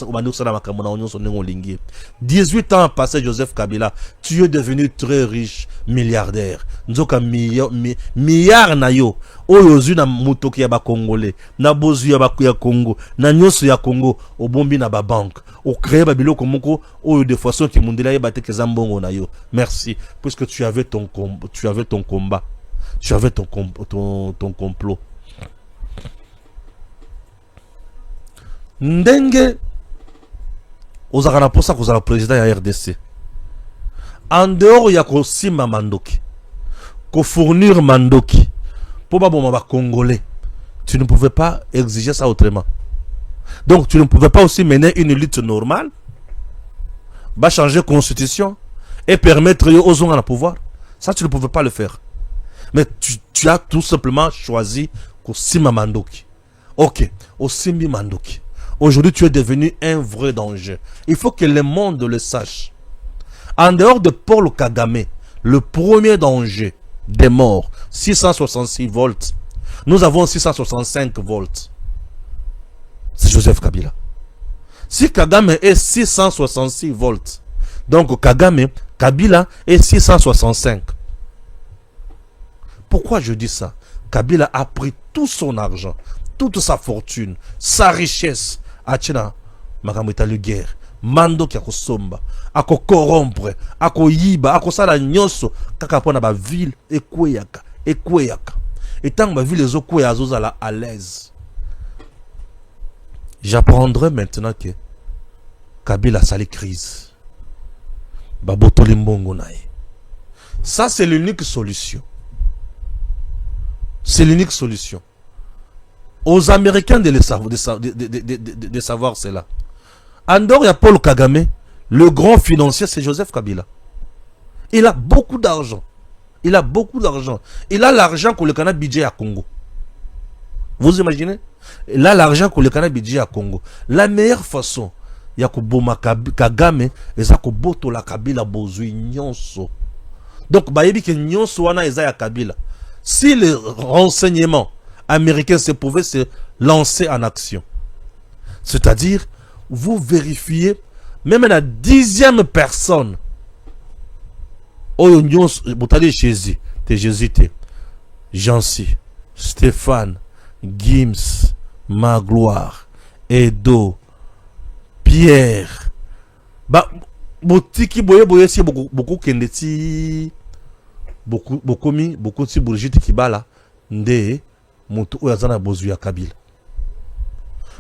18 ans passé, Joseph Kabila, tu es devenu très riche, milliardaire. Nzoka milliard na yo. Oyozu na mutoki ya ba Congolais, na bozu ya ba Congo, na nyoso ya Congo, au bombi na ba banque. Au créé ba biloko moko, oyo de façon qui mondela ye bate ke zambongo na yo. Merci, puisque tu avais ton combat. Tu avais ton complot. Ndenge ozaka na posa kozala président ya RDC. En dehors ya ko simba mandoki, ko fournir mandoki pour ba Congolais, tu ne pouvais pas exiger ça autrement. Donc tu ne pouvais pas aussi mener une lutte normale, va changer constitution et permettre aux gens à pouvoir. Ça tu ne pouvais pas le faire. Mais tu as tout simplement choisi ko simba mandoki. Ok, au simbi mandoki. Aujourd'hui, tu es devenu un vrai danger. Il faut que le monde le sache. En dehors de Paul Kagame, le premier danger des morts, 666 volts. Nous avons 665 volts. C'est Joseph Kabila. Si Kagame est 666 volts, donc Kabila est 665. Pourquoi je dis ça? Kabila a pris tout son argent, toute sa fortune, sa richesse, Achina, makamita le guerre, mando ki akosomba, ako corrompre, ako yiba, ako sala nyonso, kaka pona ba ville, ekweyaka. Et tant que ma ville ezokweya azozala à l'aise. J'apprendrai maintenant que Kabila sali crise. Babotoli mbongo nae. Ça c'est l'unique solution. C'est l'unique solution. Aux Américains de savoir cela. En dehors, il y a Paul Kagame. Le grand financier, c'est Joseph Kabila. Il a beaucoup d'argent. Il a l'argent que le Canada budget à Congo. Vous imaginez? Il a l'argent que le Canada budget à Congo. La meilleure façon, il y a Koboma Kagame, et ça Koboto la Kabila bozui nyonso. Donc, bayebi ke nyonso wana ezaya Kabila. Si les renseignements américains pouvaient se lancer en action. C'est-à-dire, vous vérifiez, même la 10e personne, Jancy, Stéphane, Gims, Magloire, Edo, Pierre, Botiki boye si beaucoup kendeti, beaucoup si Bourgit Kibala, Nde, Moto Oyazana Bozuya Kabila.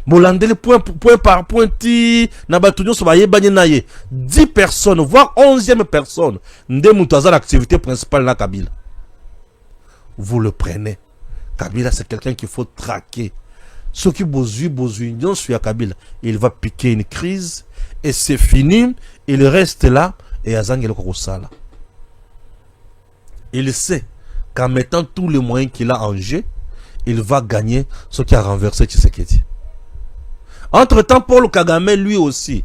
Molandele point par point, Nabatunyo Sobaye Banyenaye. 10 personnes, voire 11e personne, Nde Moutazan l'activité principale na Kabila. Vous le prenez. Kabila, c'est quelqu'un qu'il faut traquer. Ceux qui Bozuignon sur Kabila, il va piquer une crise et c'est fini. Il reste là et Azangelo Korosala. Il sait qu'en mettant tous les moyens qu'il a en jeu, il va gagner ce qui a renversé Tshisekedi. Entre-temps, Paul Kagame, lui aussi,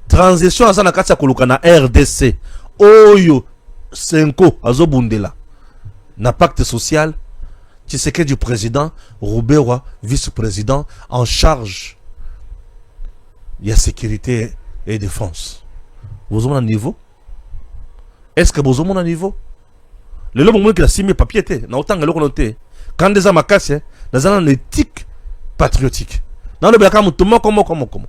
transition à Sanakatsa Kolokana RDC, Oyo, Senko, Azobundela, na pacte social, Tshisekedi du président, Roubewa, vice-président, en charge, il y a sécurité et défense. Vous avez un niveau? Est-ce que vous avez un niveau? Le moment qui a signé papier, n'a autant que l'autre. Quand des hommes cassent, dans une éthique patriotique. Dans le Blacam, comment.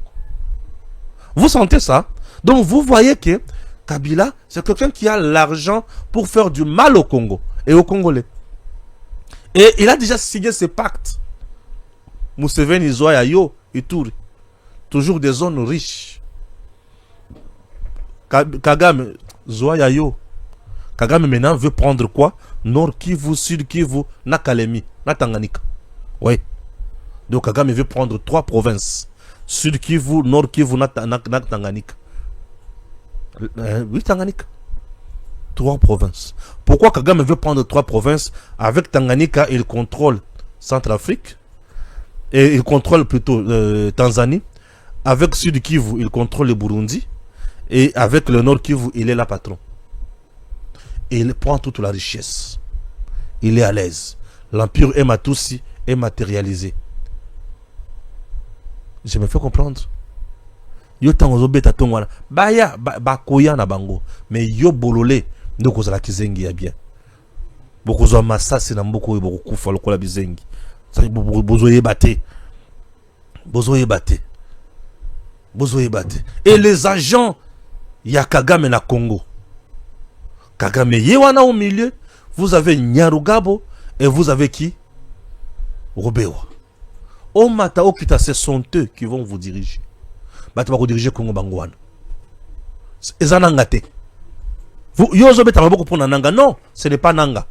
Vous sentez ça? Donc vous voyez que Kabila, c'est quelqu'un qui a l'argent pour faire du mal au Congo et aux Congolais. Et il a déjà signé ses pactes. Museveni, Zoya, Yo, Ituri. Toujours des zones riches. Kagame, Zoya, Yo. Kagame maintenant veut prendre quoi? Nord Kivu, Sud Kivu, na Kalemi, na Tanganyika. Oui. Donc Kagame veut prendre 3 provinces. Sud Kivu, Nord Kivu, na Tanganyika. Oui, Tanganyika. 3 provinces. Pourquoi Kagame veut prendre 3 provinces? Avec Tanganyika, il contrôle Centrafrique. Et il contrôle plutôt Tanzanie. Avec Sud Kivu, il contrôle le Burundi. Et avec le Nord Kivu, il est là patron. Et il prend toute la richesse. Il est à l'aise. L'empire Ematussi est matérialisé. Je me fais comprendre. Yo tango beta tongwana. Baya bakoya na bango. Mais yo bololé ndoko zala kizengi ya bien. Boko zo masasi na mboko boko kufa lokola bizengi. Ça bozo yebate. Bozo yebate. Bozo yebate. Et les agents ya Kagame na Congo. Kagame yewana au milieu, vous avez Nyarugabo et vous avez qui? Robewa. Au Matao Kita, ce sont eux qui vont vous diriger. Bah tu vas vous diriger Congo Bangouane. Ezanangate. Vous yozo beta maboko pour nanga. Non, ce n'est pas nanga.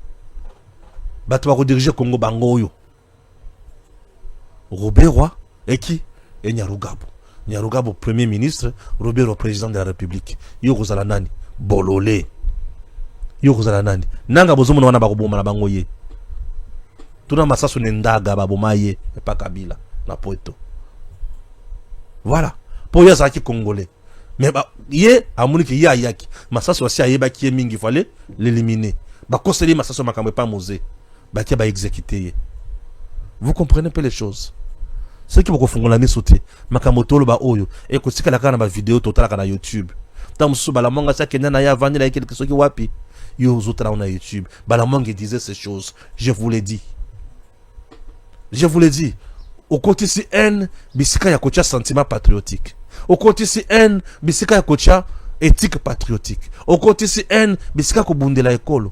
Bah tu vas vous diriger Congo Bangoyo. Robewa et qui? Et Nyarugabo. Nyarugabo premier ministre, Robewa président de la République. Yo zala nani? Bololé. Yo zala nani? Nanga bozo mona wana bakoboma na bangoye. Tuna masasu nendaga babomaye et pas Kabila na Poeto. Voilà. Pour ya zaki congolais. Mais bah yé amuni ki ya yaki. Masasu wasi ayeba ki mingi fallait l'éliminer. Ba koseli masasu makambe pas mosé. Ba ki ba exécuter. Vous comprenez un peu les choses. Ceux qui vont faire la sauter, makamotolo ba oyo et ko sika la kana ba vidéo total kana YouTube. Tant sous bala manga ça kenya na ya vandi la quelque chose qui wapi. Yo zotra on a YouTube. Bala manga disait ces choses. Je vous l'ai dit. Je vous l'ai dit. Au côté si N bisika ya kocha sentiment patriotique. Au côté si N bisika ya kocha éthique patriotique. Au côté si N bisika ko bundela ekolo.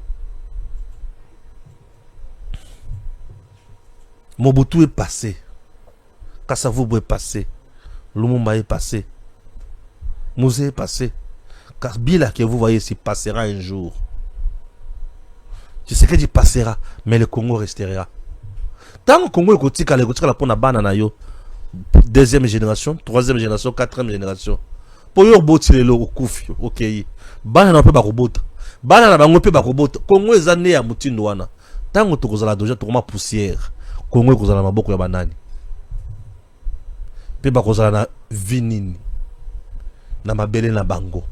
Mobutu est passé. Kasavubu est passé. Lumumba est passé. Mouzé est passé. Kabila que vous voyez ici passera un jour. Tu sais que tu passera, mais le Congo restera. Tant que le Congo est côté, la pona banana yo. Deuxième génération, troisième génération, quatrième génération. Pour yo botile le kufi, ok. Banana peut pas robot. Banana bango peut pas robot. Congo est né à mutindo wana. Tant que tu kozala doja tu ma poussière. Congo kozala maboko ya banani. Pe ba kozala na vinini. Na mabele na bango.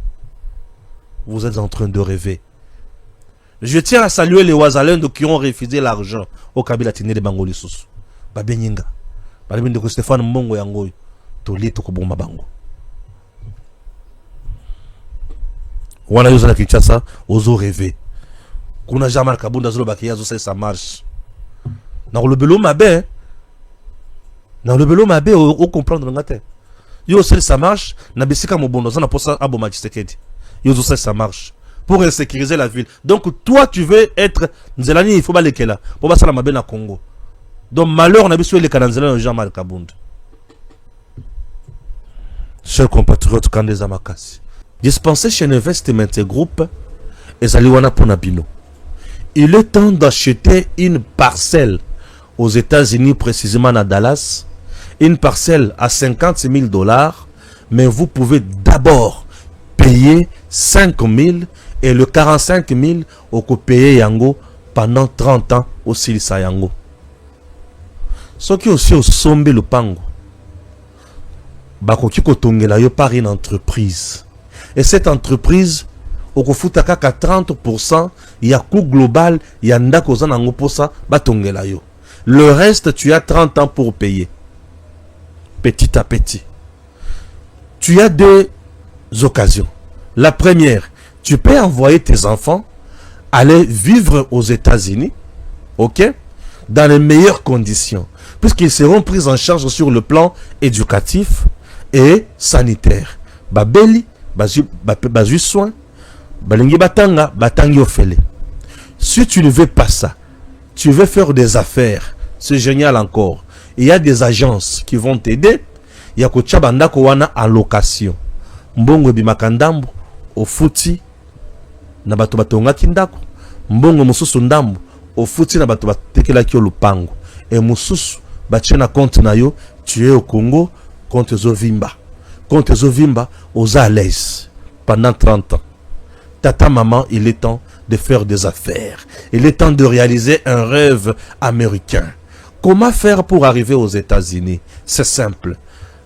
Vous êtes en train de rêver. Je tiens à saluer les Ouazalendo qui ont refusé l'argent au Kabila Tine de Bango Lissous. Babenyinga. Balibinde ko Stéphane Mbongo yangoy. Toli to ko bomba bango. Wana yoza na Kinshasa, ozo rêver. Kuna Jamal Kabunda zolo bakiya zo ça marche. Na le belo mabe. Na le belo mabe o comprendre ngate. Yo ça marche, na bisika mobondo za na posa aboma Tshisekedi. Yo zo ça marche. Pour sécuriser la ville. Donc toi tu veux être Nzelani, il faut pas les là. Pour pas ça la mabe na Congo. Donc malheur on a besoin les Kananzelani Jean-Marc Kabunda. Chers compatriotes Kandeza Makasi. Dispensé chez Investment Group et Zaliwana Ponabino. Il est temps d'acheter une parcelle aux États-Unis, précisément à Dallas. Une parcelle à $50,000, mais vous pouvez d'abord payer 5 000 et le 45 000 au payer Yango pendant 30 ans au Silisa Yango. Ce qui aussi au sombe le pango. Bakoki kotongela yo par une entreprise. Et cette entreprise, au kofutaka 30%, il y a coût global, il y a ndako zanango posa batongela yo. Le reste, tu as 30 ans pour payer. Petit à petit. Tu as deux occasions. La première, tu peux envoyer tes enfants aller vivre aux États-Unis, ok, dans les meilleures conditions, puisqu'ils seront pris en charge sur le plan éducatif et sanitaire. Babeli, bazu soin, balingi batanga, batangi ofele. Si tu ne veux pas ça, tu veux faire des affaires, c'est génial encore. Il y a des agences qui vont t'aider. Il y a Kochabanda Kowana en location. Mbongo bimakandambo, au futi, na bato batonga kindako. Mbongo mususu ndambo, au futi na bato batekela kyo lupango. Et mususu, bachena compte na yo, tu es au Congo, compte Zovimba. Compte Zovimba, aux à l'aise, pendant 30 ans. Tata maman, il est temps de faire des affaires. Il est temps de réaliser un rêve américain. Comment faire pour arriver aux États-Unis? C'est simple.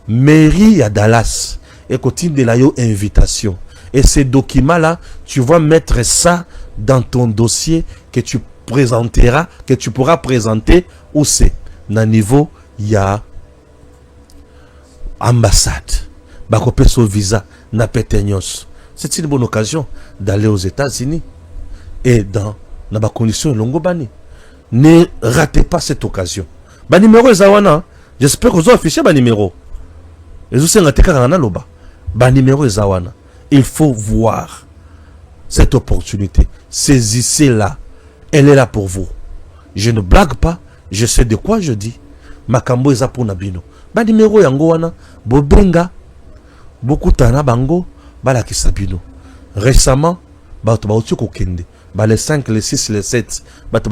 Mairie à Dallas et continue de la invitation. Et ces documents-là, tu vas mettre ça dans ton dossier que tu présenteras, que tu pourras présenter où c'est. Dans le niveau, il y a ambassade, bakopeso visa na péteignos. C'est une bonne occasion d'aller aux États-Unis et dans la condition longo bani. Ne ratez pas cette occasion. Ba numéro ezawana, j'espère que vous affichez ba numéro. Et vous savez ngata loba. Ba numéro ezawana. Il faut voir cette opportunité. Saisissez-la. Elle est là pour vous. Je ne blague pas, je sais de quoi je dis. Makambo eza pour nabino. Ba numéro yango wana, bobenga beaucoup tana bango bala kisabino. Récemment, ba bauti ko kende. Bah les 5, les 6, les 7. Bah tu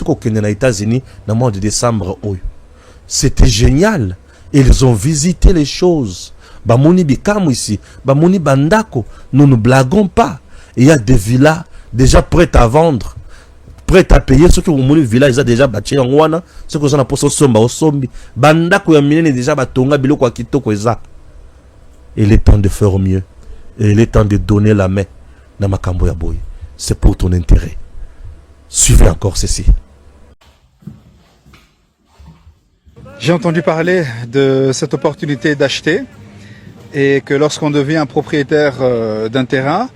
aux États-Unis dans le mois de décembre. C'était génial. Ils ont visité les choses. Bah moni bikam ici. Bah moni bandako. Nous ne blaguons pas. Il y a des villas déjà prêtes à vendre. Prêtes à payer. Ceux qui ont moni villa, ils ont déjà bâti en wana. Ceux qui ont posé somba au sombi. Bandako ya mine déjà batonga bilo kwa kitoko eza. Il est temps de faire mieux. Et il est temps de donner la main dans ma kambo ya boy. C'est pour ton intérêt. Suivez encore ceci.
J'ai entendu parler de cette opportunité d'acheter et que lorsqu'on devient propriétaire d'un terrain,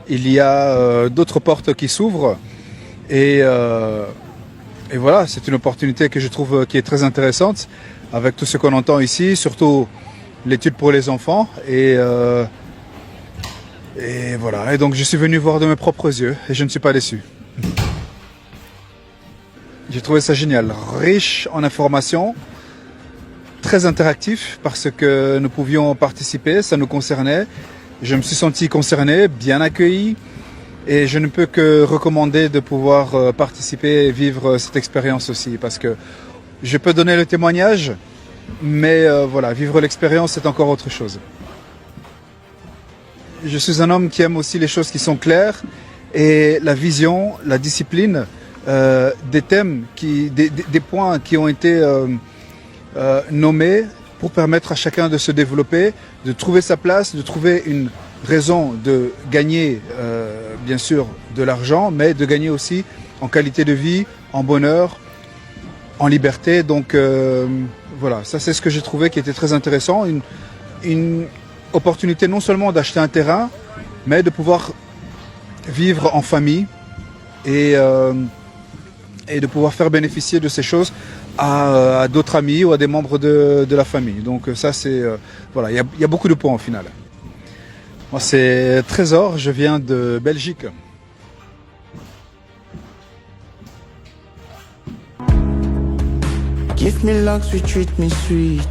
il y a d'autres portes qui s'ouvrent et voilà, c'est une opportunité que je trouve qui est très intéressante avec tout ce qu'on entend ici, surtout l'étude pour les enfants et voilà, et donc je suis venu voir de mes propres yeux et je ne suis pas déçu. J'ai trouvé ça génial, riche en informations, très interactif parce que nous pouvions participer, ça nous concernait. Je me suis senti concerné, bien accueilli et je ne peux que recommander de pouvoir participer et vivre cette expérience aussi parce que je peux donner le témoignage, mais voilà, vivre l'expérience c'est encore autre chose. Je suis un homme qui aime aussi les choses qui sont claires et la vision, la discipline, des thèmes, des points qui ont été nommés pour permettre à chacun de se développer, de trouver sa place, de trouver une raison de gagner, bien sûr, de l'argent, mais de gagner aussi en qualité de vie, en bonheur, en liberté. Donc voilà, ça c'est ce que j'ai trouvé qui était très intéressant. Une opportunité non seulement d'acheter un terrain, mais de pouvoir vivre en famille et de pouvoir faire bénéficier de ces choses à d'autres amis ou à des membres de la famille. Donc ça c'est voilà, il y a beaucoup de points au final. Moi c'est Trésor, je viens de Belgique.
Give me luck, treat me sweet.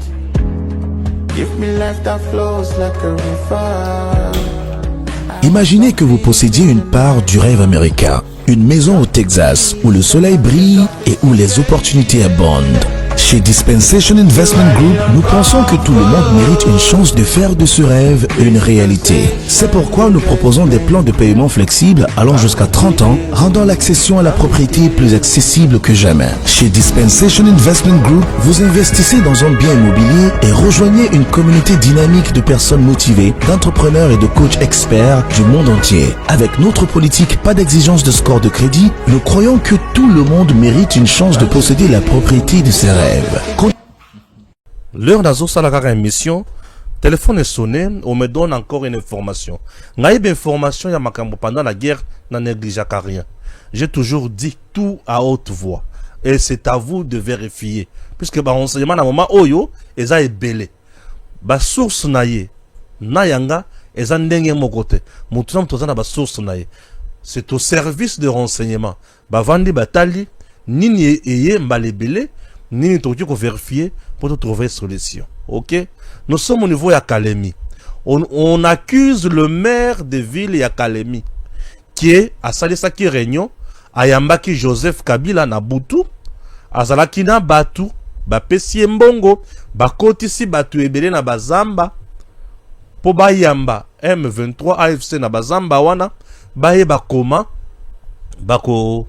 Give me life that flows like a river.
Imaginez que vous possédiez une part du rêve américain, une maison au Texas où le soleil brille et où les opportunités abondent. Chez Dispensation Investment Group, nous pensons que tout le monde mérite une chance de faire de ce rêve une réalité. C'est pourquoi nous proposons des plans de paiement flexibles allant jusqu'à 30 ans, rendant l'accession à la propriété plus accessible que jamais. Chez Dispensation Investment Group, vous investissez dans un bien immobilier et rejoignez une communauté dynamique de personnes motivées, d'entrepreneurs et de coachs experts du monde entier. Avec notre politique pas d'exigence de score de crédit, nous croyons que tout le monde mérite une chance de posséder la propriété de ses rêves.
L'heure d'azo salakaka émission, téléphone est sonné, on me donne encore une information. Naïb information ya makambo pendant la guerre, n'a négligé rien. J'ai toujours dit tout à haute voix. Et c'est à vous de vérifier. Puisque bah renseignement na moment oyo, eza ebele. Ba source naye, nayanga, eza ndenge mokote. Moutouna mtozana ba source naye. C'est au service de renseignement. Ba vandi batali, nini eye mbalebele, nini toki ko vérifier pour trouver solution. Ok? Nous sommes au niveau de Kalemi. On accuse le maire de ville ya Kalemi qui est à Salesaki Réunion, à Yambaki Joseph Kabila na Butu, à Zalakina Batu, Bapesi Mbongo, Bakotisi Batu Ebele na Bazamba, po Bayamba M23 AFC na Bazamba wana, Baye Bakoma, Bako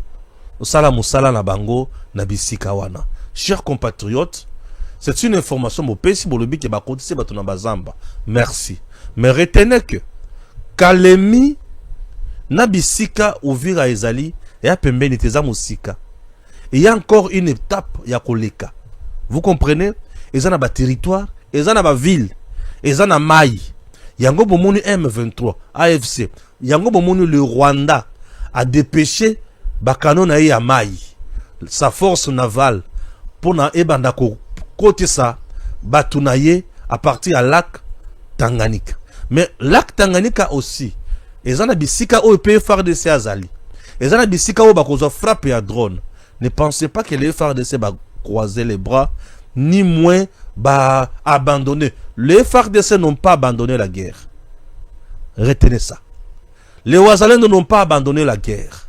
Sala Musala na Bango na Bisika wana. Chers compatriotes, c'est une information mopesi bolobi ke bakotisi Batu na Bazamba. Merci. Mais retenez que Kalemi na Bisika Uvira ezali et à pembeni teza musika. Il y a encore une étape ya koleka. Vous comprenez? Ils ont ba territoire, ils ont ba ville. ezana mai yango bomoni M23 AFC yango bomoni le Rwanda a dépêché bakano na ya mai sa force navale pour na ebanda ko côté ça batunaye à partir à lac Tanganyika. Mais lac Tanganyika aussi ezana bisika o pe FARDC azali ezana bisika o bakozo frapper à drone. Ne pensez pas que les FARDC va croiser les bras ni moins va abandonner. Les FARDC n'ont pas abandonné la guerre. Retenez ça. Les Ouazalais n'ont pas abandonné la guerre.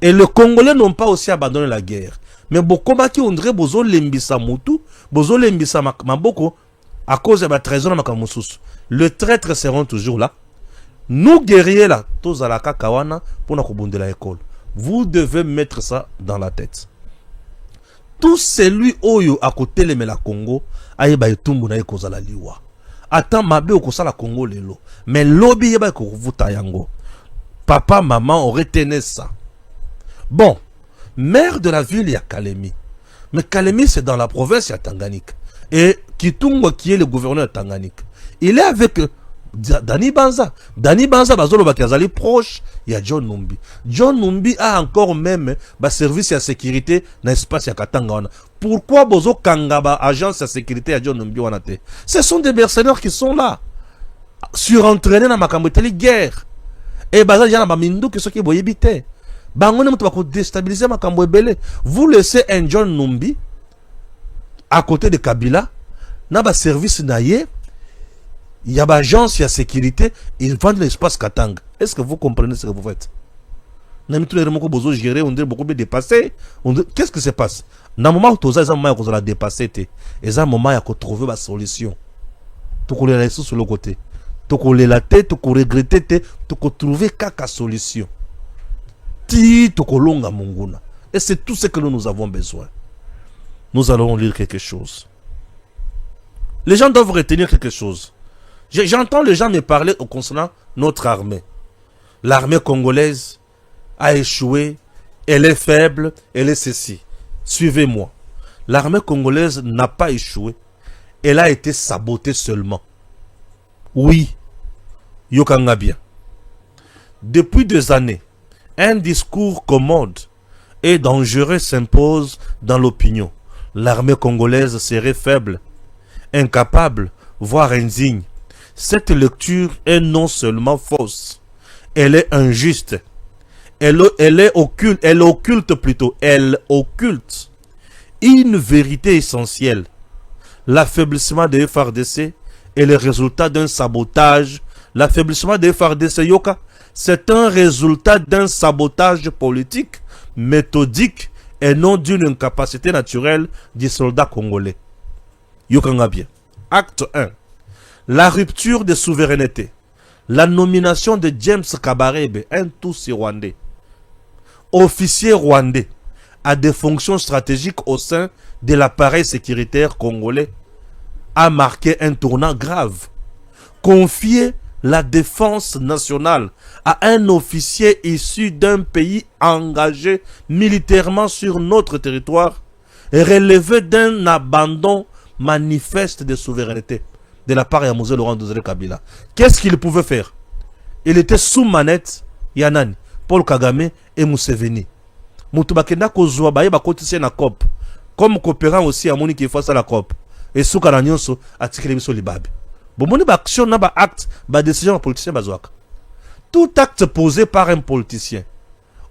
Et les Congolais n'ont pas aussi abandonné la guerre. Mais beaucoup qui ont dit bozo lembisa mutu, bozo lembisa maboko à cause de la trahison makamususu. Les traîtres seront toujours là. Nous guerriers là, tous à la kakawana pour nous la école. Vous devez mettre ça dans la tête. Tout celui oyo à côté de la Congo, aye ba etumbu na ekoza la liwa. Attends mabe okosa la Congo lelo. Mais lobby yeba ko vuta yango. Papa, maman aurait tenu ça. Bon, maire de la ville, il y a Kalemi. Mais Kalemi, c'est dans la province, il y a Tanganyika. Et Kitungo, qui est le gouverneur de Tanganyika, il est avec Dani Banza. Dani Banza, Bazolo Bakazali, proche, il y a John Numbi. John Numbi a encore même service à sécurité dans l'espace à Katanga. Pourquoi Bozo Kangaba, agence de sécurité à John Numbi Wanate? Ce sont des mercenaires qui sont là, surentraînés dans ma guerre. Et Bazal Yana Bamindu qui sont qui boye bité. Bango ne peut pas déstabiliser ma cambo belé. Vous laissez un John Numbi à côté de Kabila, n'a pas service naïe, il y a une agence, il y a sécurité, ils vendent l'espace Katanga. Est-ce que vous comprenez ce que vous faites? N'a mis tous les remous que vous gérer, on dirait beaucoup de dépassé. Qu'est-ce qui se passe? Dans le moment où vous avez un moment où vous avez dépassé, et un moment où vous trouver la solution. Tout qu'on les sur le côté. Tout qu'on les la tête, tout qu'on regrette, tout qu'on trouver caca solution. Tout qu'on longa munguna. Et c'est tout ce que nous avons besoin. Nous allons lire quelque chose. Les gens doivent retenir quelque chose. J'entends les gens me parler concernant notre armée. L'armée congolaise a échoué, elle est faible, elle est ceci. Suivez-moi. L'armée congolaise n'a pas échoué, elle a été sabotée seulement. Oui, Yokanga bien. Depuis des années, un discours commode et dangereux s'impose dans l'opinion. L'armée congolaise serait faible, incapable, voire indigne. Cette lecture est non seulement fausse, elle est injuste. Elle occulte une vérité essentielle. L'affaiblissement des FARDC est le résultat d'un sabotage. L'affaiblissement des FARDC, Yoka, c'est un résultat d'un sabotage politique, méthodique et non d'une incapacité naturelle du soldat congolais. Yokanga bien. Acte 1. La rupture de souveraineté. La nomination de James Kabarebe, un Tutsi rwandais, officier rwandais, à des fonctions stratégiques au sein de l'appareil sécuritaire congolais, a marqué un tournant grave. Confier la défense nationale à un officier issu d'un pays engagé militairement sur notre territoire est relevé d'un abandon manifeste de souveraineté de la part de Mosé Laurent Désiré Kabila. Qu'est-ce qu'il pouvait faire? Il était sous manette Yanani, Paul Kagame et Museveni. Moutubakenda kozwa baye bakotisi na COP. Comme coopérant aussi à Moni qui face à la COP. Et sous Karanyoso a tiré biso libabe. Bon moni ba action na ba acte, ba décision politicien bazwaka. Tout acte posé par un politicien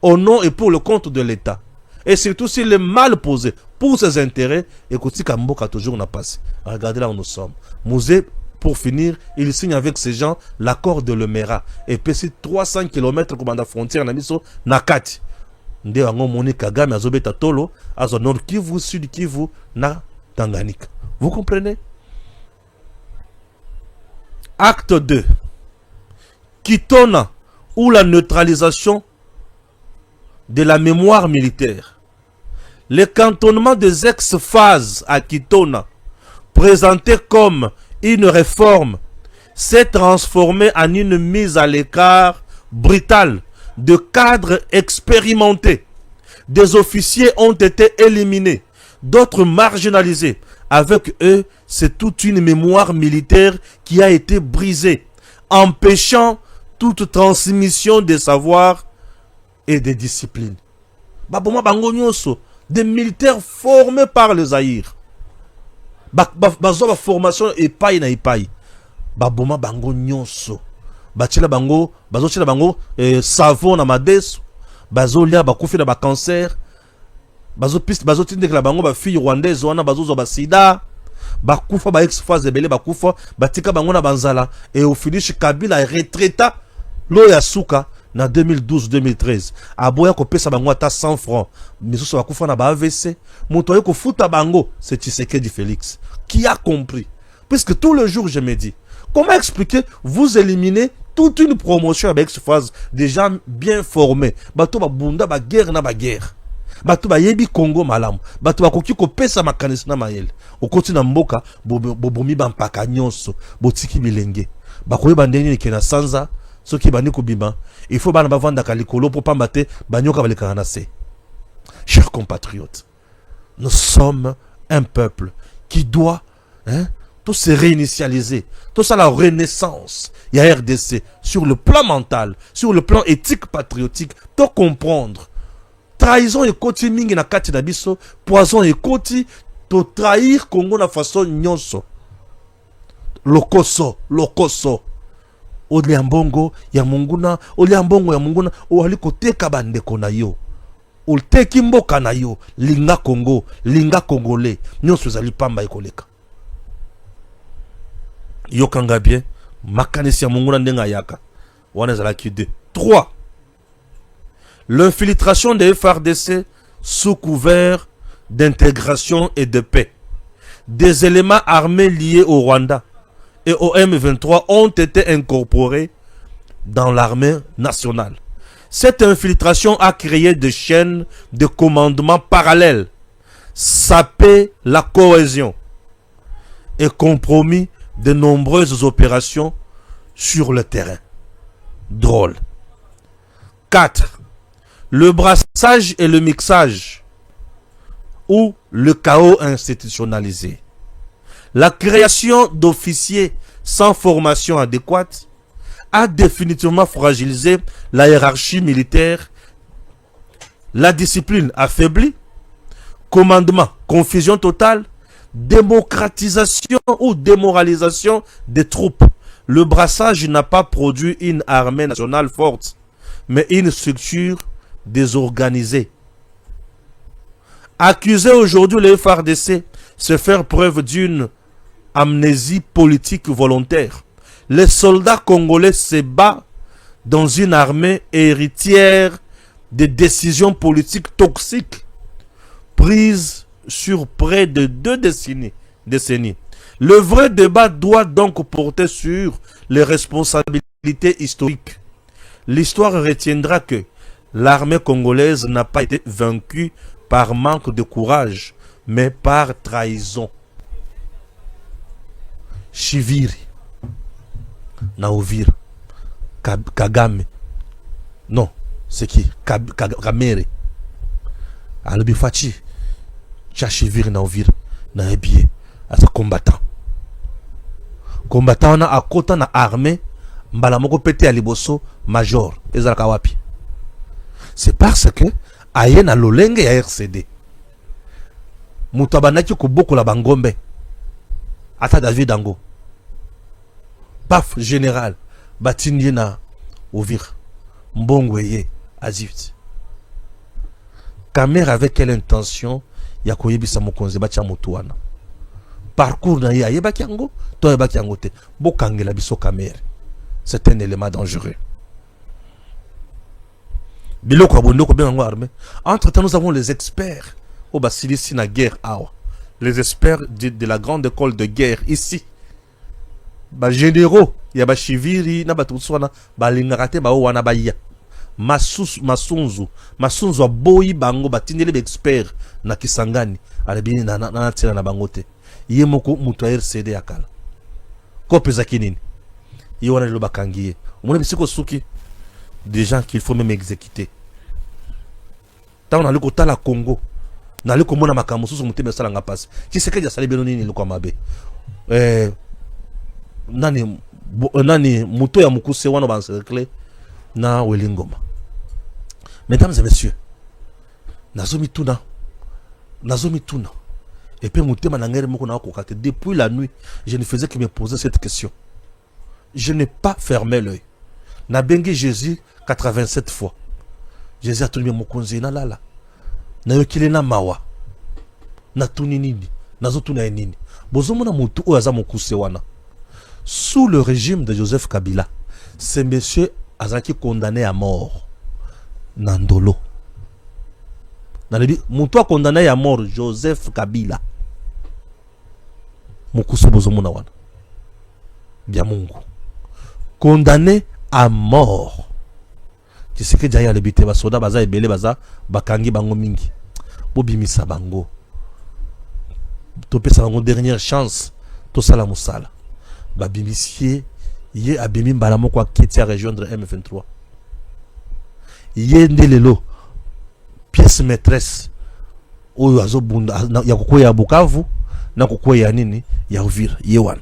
au nom et pour le compte de l'État. Et surtout s'il est mal posé pour ses intérêts, écoutez Kamboka toujours n'a passé. Regardez là où nous sommes. Mouzé, pour finir, il signe avec ces gens l'accord de Lemera. Et puis 300 km comme la frontière Nakati. Nde wango moni Kagame azobeta tolo, azo nord Kivu, sud Kivu, na Tanganyika. Vous comprenez? Acte 2. Kitona, ou la neutralisation de la mémoire militaire. Le cantonnement des ex-phases à Kitona, présenté comme une réforme, s'est transformé en une mise à l'écart brutale de cadres expérimentés. Des officiers ont été éliminés, d'autres marginalisés, avec eux, c'est toute une mémoire militaire qui a été brisée, empêchant toute transmission des savoirs et des disciplines. Baboma bango nyonso, des militaires formés par le Zaïre. Bazo ba formation epai na epai. Baboma bango nyonso. Bachila bango, bazo chila bango savon na madeso. Bazo lia bakufi na ba cancer. Bazo piste bazo tinde la bango ba fille rwandaise wana bazo zo ba sida. Bakufa ba ex-phase belé bakufa, batika bango na banzala et au finish Kabila retraita lo ya suka na 2012-2013. Aboya ko pesa bango ata 100 francs. Misusu bakufa na ba AVC. Moto ko futa bango, c'est Tshisekedi Félix qui a compris. Puisque tout le jour je me dis, comment expliquer vous éliminer toute une promotion avec cette phase des gens bien formés. Bato ba bunda ba guerre na ba guerre. Bato ba yebi Congo malamu. Bato ba koki ko pesa makanisi na mayele. Okoti na mboka bobomi ba mpaka nyonso, botiki bilenge. Ba koye bandeni ni kena sanza, soki bani kubima. Il faut bana bavanda kalikolo pour pas mate banyoka baleka na se. Chers compatriotes, nous sommes un peuple qui doit tout se réinitialiser, tout ça la renaissance. Il y a RDC sur le plan mental, sur le plan éthique patriotique, tout comprendre. Trahison et koti mingi na kati na biso, poison et koti to trahir Congo na façon nyonso. Lokoso. Oliambongo ya munguna, oliambongo ya munguna, oaliko teka bandeko na yo. Olteki mboka na yo, linga Congo, linga Congolais, nyonso zali pamba ekoleka. Yokanga bien, makanisi ya munguna ndenga yaka. Wana zalaki 2. 3. L'infiltration des FARDC sous couvert d'intégration et de paix. Des éléments armés liés au Rwanda et au M23 ont été incorporés dans l'armée nationale. Cette infiltration a créé des chaînes de commandement parallèles, sapé la cohésion et compromis de nombreuses opérations sur le terrain. Drôle. 4. Le brassage et le mixage ou le chaos institutionnalisé. La création d'officiers sans formation adéquate a définitivement fragilisé la hiérarchie militaire, la discipline affaiblie, commandement, confusion totale, démocratisation ou démoralisation des troupes. Le brassage n'a pas produit une armée nationale forte, mais une structure désorganisée. Accuser aujourd'hui les FARDC, c'est faire preuve d'une amnésie politique volontaire. Les soldats congolais se battent dans une armée héritière des décisions politiques toxiques prises sur près de 2 décennies. Le vrai débat doit donc porter sur les responsabilités historiques. L'histoire retiendra que l'armée congolaise n'a pas été vaincue par manque de courage, mais par trahison. Chiviri, Nauvira, Kagame, non, c'est qui? Kamere, Albi Fachi, Chachiviri, Nauvira, Naebie, à ce combattant. Combattant na akota na armée, mbalamoko pété à liboso, major, ezalaka wapi. C'est parce que aye na lolenge ya RCD. Mutabanaki kuboko la bangombe. Ata David Ango. Paf général batindi na Ovir. Mbongweye Azivit. Kamere avec quelle intention ya koyebisa mokonzi bacha mutuana. Parcours na ye ayebaki yango, to ayebaki yango te. Bokangela biso Kamere. C'est un élément dangereux. Entre-temps, nous avons les experts au Basilisi na guerre awa. Les experts de la grande école de guerre ici. Ba généraux, ya ba chiviri na batutswana ba lingarate ba wana ba ya. Masunzu a boyi bango batindele be expert na Kisangani, alebini na tela na bangote. Ye moko mutu RCD yakala. Ko peza kinini? Ye wana lo bakangiye. Omona bisiko suki des gens qu'il faut même exécuter. Tant on a le côté la Congo, nali komona makambo susu mutema sala nga passe Tshisekedi asali beno nini loko mabe nani muto ya mukuse wana ba encercler na welingoma. Mesdames et messieurs, nazomi tuna et puis mutema na ngere moko na kokate depuis la nuit je ne faisais que me poser cette question. Je n'ai pas fermé l'œil. Na bengi Jésus 87 fois. Jésus a tuni mokonzi na lala. Na yokile na mawa. Na tuni nini? Na zotuna nini? Bozomo na mutu o aza mokuse wana. Sous le régime de Joseph Kabila, ce monsieur azaki condamné à mort. Nandolo. Nalebi mutu a condamné à mort Joseph Kabila. Mokuse bozomo na wana. Bia Mungu. Condamné à mort. Tu sais que déjà les bité ba soda baza ebele baza bakangi bango mingi. Bobimisa bango. Topesa bango dernière chance to sala musala. Ba bimisier ye abimi mbala moko aketi à rejoindre M23. Ye ndelelo pièce maîtresse oyo azobunda ya kokoya Bukavu na kokoya nini ya Uvira yewan.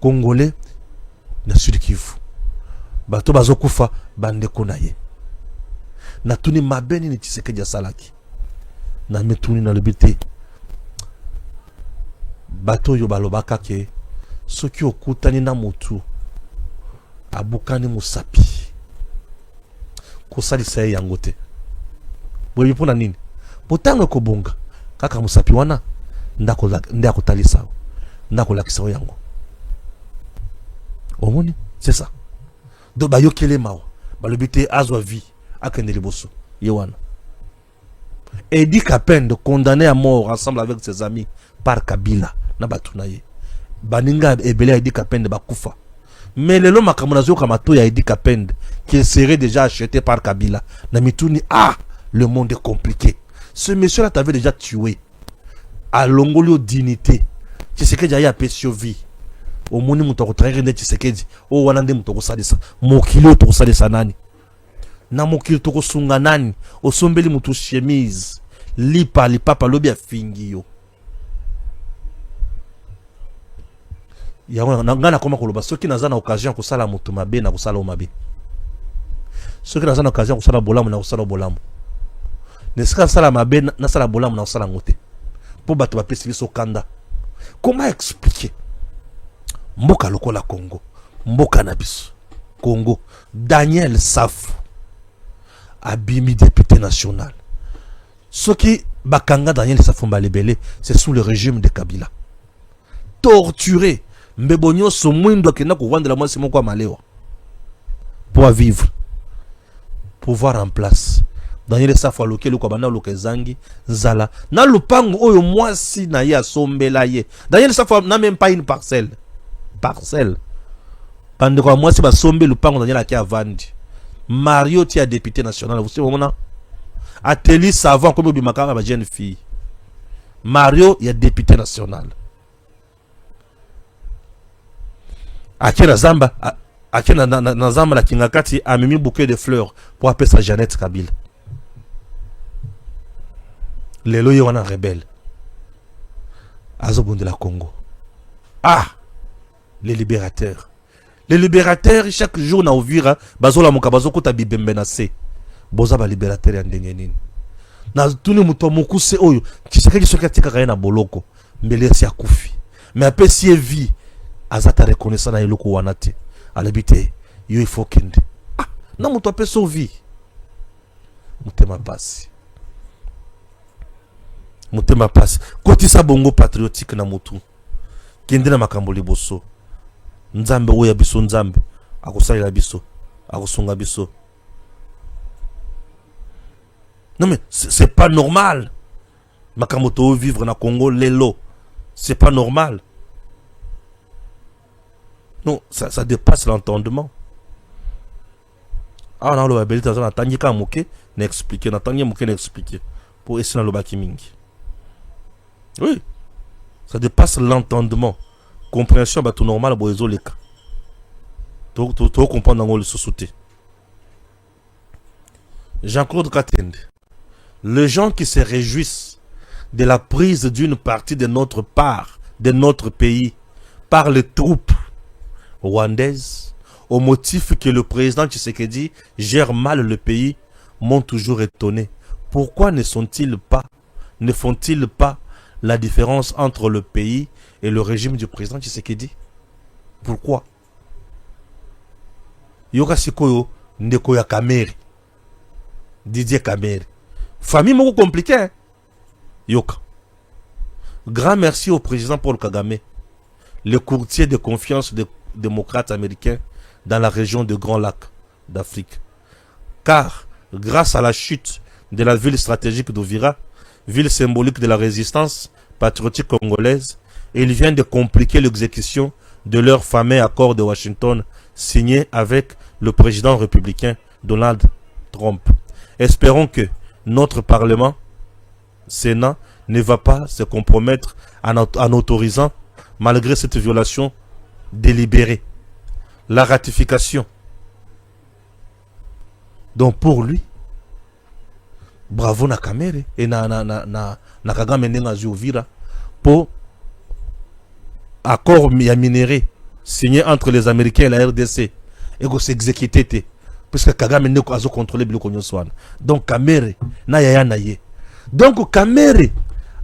Congolais na Sud Kivu bato bazokufa bandeko na ye na tuni mabeni ni Tshisekedi asalaki na metuni na lebite bato yo balobaka ke soki okutani na mutu abukani musapi kosalisa ye yango te boyebi mpona nini botango ekobonga kaka musapi wana nde akotalisa nde akolakisa o yango. Omoni, c'est ça. Donc ba yokele mawa, ba le bité azwa vie akende liboso yewana. Edi Kapende condamné à mort ensemble avec ses amis par Kabila na batunaye. Baninga ebele Edi Kapende bakufa. Mais le loma kamunazo kamato ya Edi Kapende qui serait déjà acheté par Kabila. Na mituni le monde est compliqué. Ce monsieur là t'avait déjà tué. À Longolio dignité. Tu sais que déjà y a péché vie. Au moni muto kotraire ne Tshisekedi o wana nde muto kosalisa mokili to kosalisa nani na mokili to kosunga nani osombeli muto chemise lipa lipapa lobi afingi yo ya wana ngana koma koloba soki naza na occasion kosala muto mabe na kosala o mabe soki naza na occasion kosala bolamu na kosala bolamu nesika sala mabe na sala bolamu na kosala ngote po bato bapesi biso kanda. Comment expliquer mboka lokola Congo, mboka na biso Congo, Daniel Safu abimi député national. Ce qui bakanga Daniel Safu Mbalebele, c'est sous le régime de Kabila. Torturé, mbebonyo so mwindo akenda ko vendre la mwasi moko malewa. Pour vivre, pour voir en place. Daniel Safu alokelo ko bana lokezangi nzala na lupango oyo mwasi na ya sombela ye. Daniel Safu n'a même pas une parcelle. Pendant que moi, c'est ma sombe le pango Daniel qui a vendu. Mario tia député national. Vous savez, moment atelier savant comme Bimakara, ma jeune fille. Mario, il y a député national. Akena Zamba, Akena Zamba la Kingakati a mis un bouquet de fleurs pour appeler sa Jeannette Kabila. Les loyers ont un rebelle. Azobon de la Congo. Les libérateurs. Les libérateurs, chaque jour, na Uvira, bazola mokabazo kota bibembe na se. Boza ba libérateur ya ndenge nini. Na tuni muto mokuse oyo, Tshisekedi soki atika kaya na boloko, mbele si akufi. Mais après si vie, azata reconnaissant na eloko wana te. Alabite, yo il faut kende. Na muto ape so vie. Mutema pasi. Mutema pasi. Kotisa bongo patriotique na mutu. Kende na makambo liboso. Nzambe oya biso nzambe akosalela biso akosunga biso. Non mais c'est pas normal. Makamoto vivre na Congo lelo. C'est pas normal. Non, ça dépasse l'entendement. On a le abilité à tangi ka moke n'expliquer na tangi moke n'expliquer pour essayer na lobaki mingi. Oui. Ça dépasse l'entendement. Compréhension bah tout normal pour les cas. Tout comprendre dans le sous-souté. Jean-Claude Katende. Les gens qui se réjouissent de la prise d'une partie de notre part, de notre pays, par les troupes rwandaises, au motif que le président Tshisekedi gère mal le pays, m'ont toujours étonné. Pourquoi ne font-ils pas la différence entre le pays et le régime du président Tshisekedi? Pourquoi? Yoka Sikoyo Ndeko ya Kameri, Didier Kameri. Famille moko compliquée, hein? Yoka. Grand merci au président Paul Kagame, le courtier de confiance des démocrates américains dans la région de Grand Lac d'Afrique. Car, grâce à la chute de la ville stratégique d'Uvira, ville symbolique de la résistance patriotique congolaise, il vient de compliquer l'exécution de leur fameux accord de Washington signé avec le président républicain Donald Trump. Espérons que notre Parlement, Sénat, ne va pas se compromettre en autorisant, malgré cette violation délibérée, la ratification. Donc pour lui, bravo na Kamere et na Kagame Nenga Uvira pour accord minerai signé entre les Américains et la RDC et que s'exécuter puisque Kagame Nenga a contrôlé le Konyoswan. Donc Kamere na yaya na ye. Donc Kamere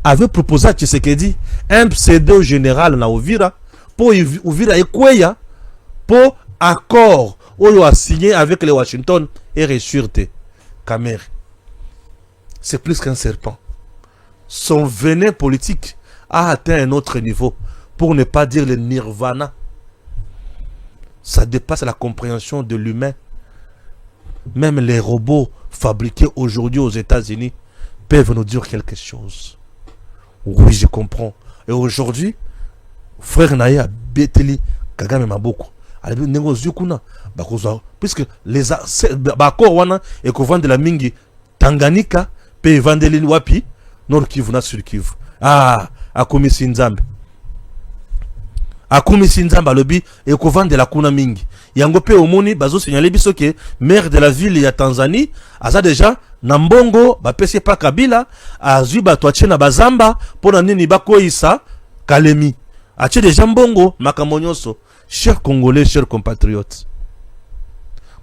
avait proposé à Tshisekedi un pseudo général na Uvira pour Uvira Ekweya pour accord où il a signé avec les Washington et ressurté. Kamere, c'est plus qu'un serpent. Son venin politique a atteint un autre niveau, pour ne pas dire le nirvana. Ça dépasse la compréhension de l'humain. Même les robots fabriqués aujourd'hui aux États-Unis peuvent nous dire quelque chose. Oui, je comprends. Et aujourd'hui, frère Naya Beteli Kagame Maboko, puisque les accords wana et qu'on vend de la mingi Tanganyika peut vendre l'île Wapi Nord Kivu na Sud Kivu. Ah, akomisi Nzambe alobi et qu'on vend de la kuna mingi yango pe omoni bazo signaler biso ke maire de la ville ya Tanzanie aza déjà na mbongo ba pesi pa Kabila azui ba toache na bazamba pona nini bakoisa Kalemi ache déjà mbongo makambo nyonso. Chers Congolais, chers compatriotes,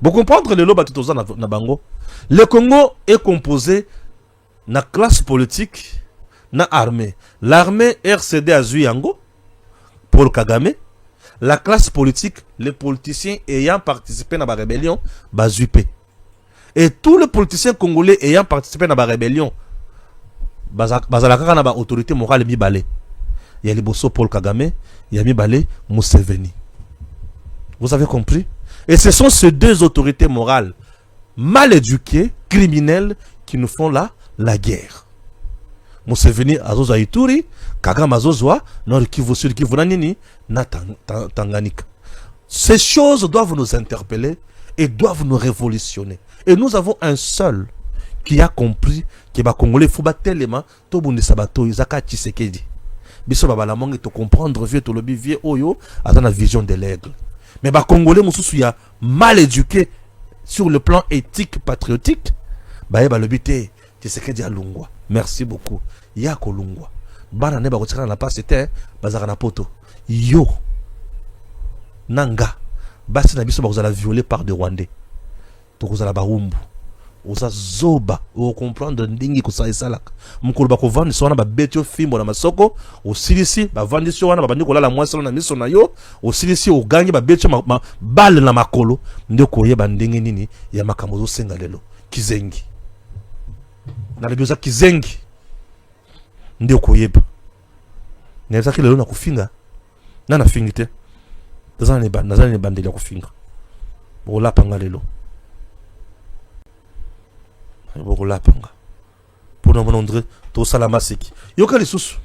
vous comprenez le loba tout na bango. Le Congo est composé na classe politique, na armée. L'armée RCD a Zuyango, Paul Kagame. La classe politique, les politiciens ayant participé à la rébellion, Bazupe. Et tous les politiciens congolais ayant participé à la rébellion, Bazalaka na ba autorité morale Mibale. Il y a les bosso Paul Kagame, il y a Mibale Museveni. Vous avez compris? Et ce sont ces deux autorités morales mal éduquées, criminelles, qui nous font la guerre. Museveni azoza Ituri, Kagame azoza Nord Kivu Sud Kivu nanini na Tanganyika. Ces choses doivent nous interpeller et doivent nous révolutionner. Et nous avons un seul qui a compris que les Congolais faut battre tellement to bunde sabato Isaka Tshisekedi. Biso baba la mangue to comprendre vieux to lobby vieux oyo a la vision de l'aigle. Mais les Congolais mususu ya mal éduqués sur le plan éthique patriotique, le bité Tshisekedi a lungwa. Merci beaucoup. Ya ko lungwa. Bana ne ba kotika na passe te bazaka na poto. Yo nanga basi na biso ba kozala violé par des Rwandais. To kozala barumbu. Oza zoba o comprendre ndingi ko sa esalaka. Mukolo ba ko vendre sona ba betio fimbo na masoko, o silisi ba vendre so wana ba bandi ko lala mwasa na miso na yo, o silisi o gangi ba betio ma balle na makolo, ndeko yeba ndingi nini ya makambo zo senga lelo. Kizengi. Na lebioza kizengi. Ndeko yeba. Neza ki lelo na kufinga. Na fingite. Nazane bandeli ya kufinga. Bo la panga lelo. Pour nous montrer tout ça la massacre. Yoka lisusu.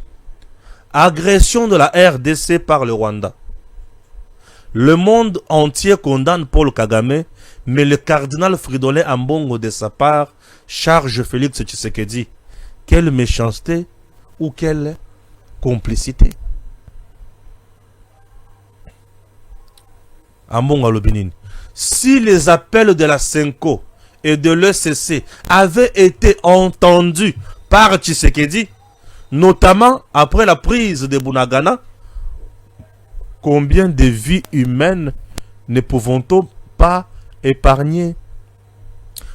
Agression de la RDC par le Rwanda. Le monde entier condamne Paul Kagame, mais le cardinal Fridolin Ambongo de sa part charge Félix Tshisekedi. Quelle méchanceté ou quelle complicité. Ambongo Lobinine. Si les appels de la Senko et de l'ECC avaient été entendus par Tshisekedi, Notamment après la prise de Bunagana, combien de vies humaines ne pouvons-nous pas épargner?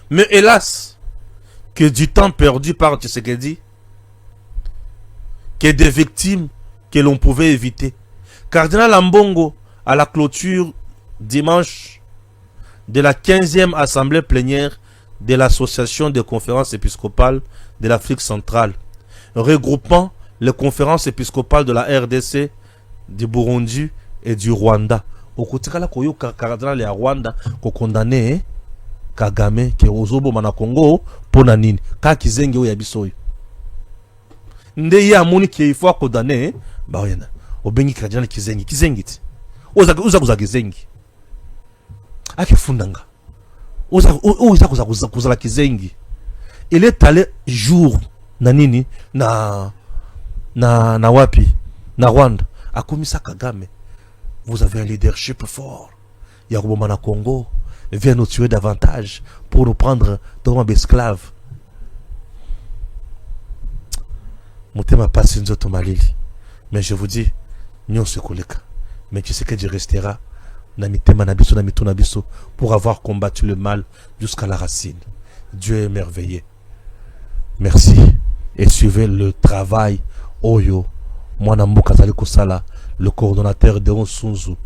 Mais hélas, que du temps perdu par Tshisekedi, que des victimes que l'on pouvait éviter. Cardinal Ambongo, à la clôture dimanche de la 15e assemblée plénière de l'Association des conférences épiscopales de l'Afrique centrale, regroupant les conférences épiscopales de la RDC, du Burundi et du Rwanda. Au côté de la cardinal ya Rwanda, ko condamné Kagame, ke ozobo mana Congo, pona nini, ka kizenge ya bisoyo. Nde ya moni ki ifo condamné, ba oyena. Obengi cardinal kizengi, kizengi ti. Uza kizengi. Ake fundanga. Uza kuzala kizengi. Il est allé jour na nini na wapi na Rwanda akomisa Kagame. Vous avez un leadership fort. Yarubomana Congo vient nous tuer davantage pour nous prendre comme esclaves. Motema passe nzoto malili. Mais je vous dis, nyon se koleka. Mais tu sais que Dieu restera na mitema na biso na mitu na biso pour avoir combattu le mal jusqu'à la racine. Dieu est merveilleux. Merci et suivez le travail Oyo Mwanambo Kazali Kosala, le coordonnateur de Onsunzu,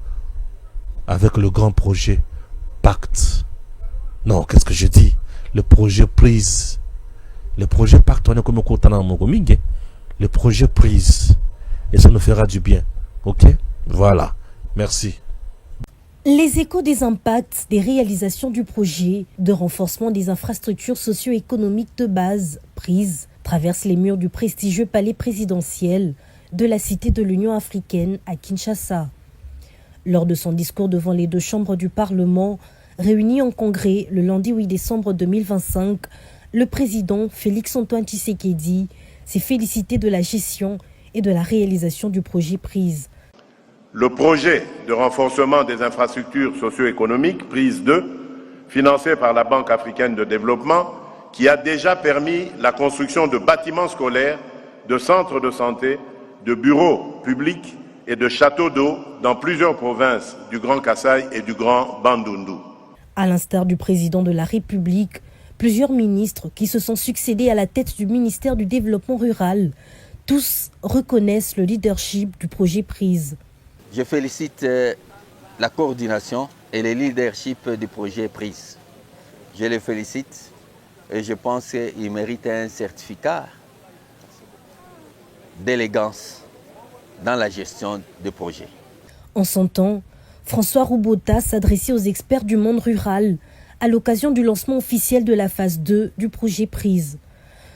avec le grand projet Pacte. Non, qu'est-ce que je dis? Le projet Prise. Le projet Pacte, on est comme le projet Prise. Et ça nous fera du bien. Ok? Voilà. Merci.
Les échos des impacts des réalisations du projet de renforcement des infrastructures socio-économiques de base, Prise, traversent les murs du prestigieux palais présidentiel de la Cité de l'Union africaine à Kinshasa. Lors de son discours devant les deux chambres du Parlement, réunies en congrès le lundi 8 décembre 2025, le président Félix-Antoine Tshisekedi s'est félicité de la gestion et de la réalisation du projet Prise.
Le projet de renforcement des infrastructures socio-économiques, Prise 2, financé par la Banque africaine de développement, qui a déjà permis la construction de bâtiments scolaires, de centres de santé, de bureaux publics et de châteaux d'eau dans plusieurs provinces du Grand Kasaï et du Grand Bandundu.
À l'instar du président de la République, plusieurs ministres qui se sont succédés à la tête du ministère du Développement rural, tous reconnaissent le leadership du projet Prise.
Je félicite la coordination et le leadership du projet Prise. Je les félicite et je pense qu'ils méritent un certificat d'élégance dans la gestion du projet.
En son temps, François Roubota s'adressait aux experts du monde rural à l'occasion du lancement officiel de la phase 2 du projet Prise.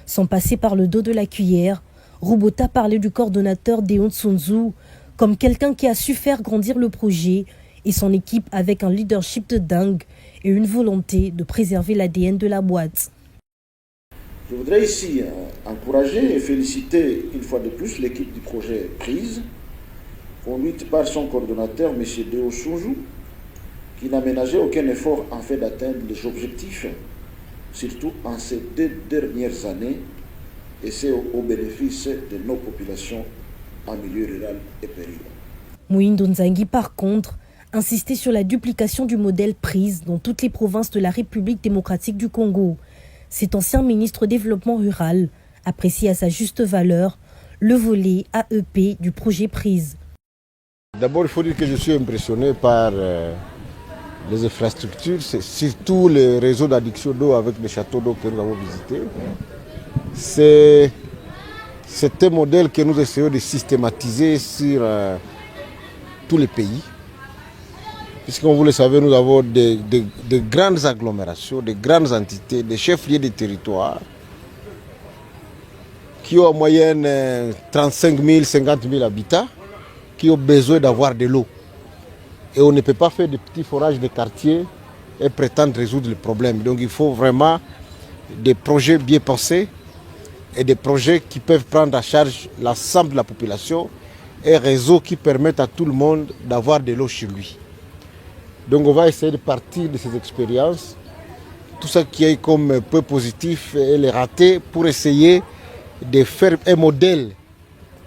Sans passer par le dos de la cuillère, Roubota parlait du coordonnateur Deon Tsunzu comme quelqu'un qui a su faire grandir le projet et son équipe avec un leadership de dingue et une volonté de préserver l'ADN de la boîte.
Je voudrais ici encourager et féliciter une fois de plus l'équipe du projet Prise, conduite par son coordonnateur, M. Deo Sunzu, qui n'a ménagé aucun effort en fait d'atteindre les objectifs, surtout en ces 2 dernières années, et c'est au bénéfice de nos populations en milieu rural et périurbain.
Mouindo Nzangi, par contre, insistait sur la duplication du modèle Prise dans toutes les provinces de la République démocratique du Congo. Cet ancien ministre développement rural apprécie à sa juste valeur le volet AEP du projet Prise.
D'abord, il faut dire que je suis impressionné par les infrastructures, c'est surtout le réseau d'adduction d'eau avec les châteaux d'eau que nous avons visités. C'est un modèle que nous essayons de systématiser sur tous les pays. Puisque, comme vous le savez, nous avons de grandes agglomérations, de grandes entités, des chefs-lieux de territoire qui ont en moyenne 35 000, 50 000 habitants, qui ont besoin d'avoir de l'eau. Et on ne peut pas faire de petits forages de quartier et prétendre résoudre le problème. Donc il faut vraiment des projets bien pensés et des projets qui peuvent prendre en charge l'ensemble de la population et réseaux qui permettent à tout le monde d'avoir de l'eau chez lui. Donc on va essayer de partir de ces expériences, tout ça qui est comme peu positif et les rater pour essayer de faire un modèle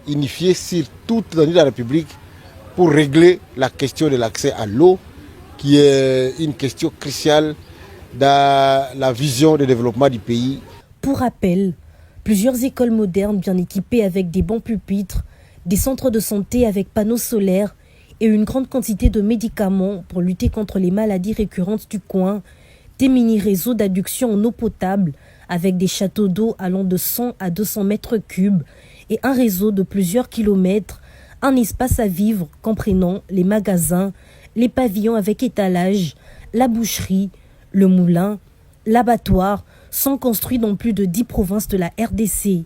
unifié sur toute la République pour régler la question de l'accès à l'eau, qui est une question cruciale dans la vision de développement du pays.
Pour rappel, plusieurs écoles modernes bien équipées avec des bons pupitres, des centres de santé avec panneaux solaires et une grande quantité de médicaments pour lutter contre les maladies récurrentes du coin, des mini-réseaux d'adduction en eau potable avec des châteaux d'eau allant de 100 à 200 mètres cubes et un réseau de plusieurs kilomètres, un espace à vivre comprenant les magasins, les pavillons avec étalage, la boucherie, le moulin, l'abattoir sont construits dans plus de 10 provinces de la RDC.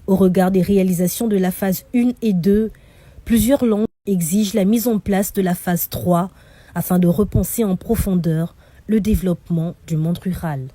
Au regard des réalisations de la phase 1 et 2, plusieurs langues exigent la mise en place de la phase 3 afin de repenser en profondeur le développement du monde rural.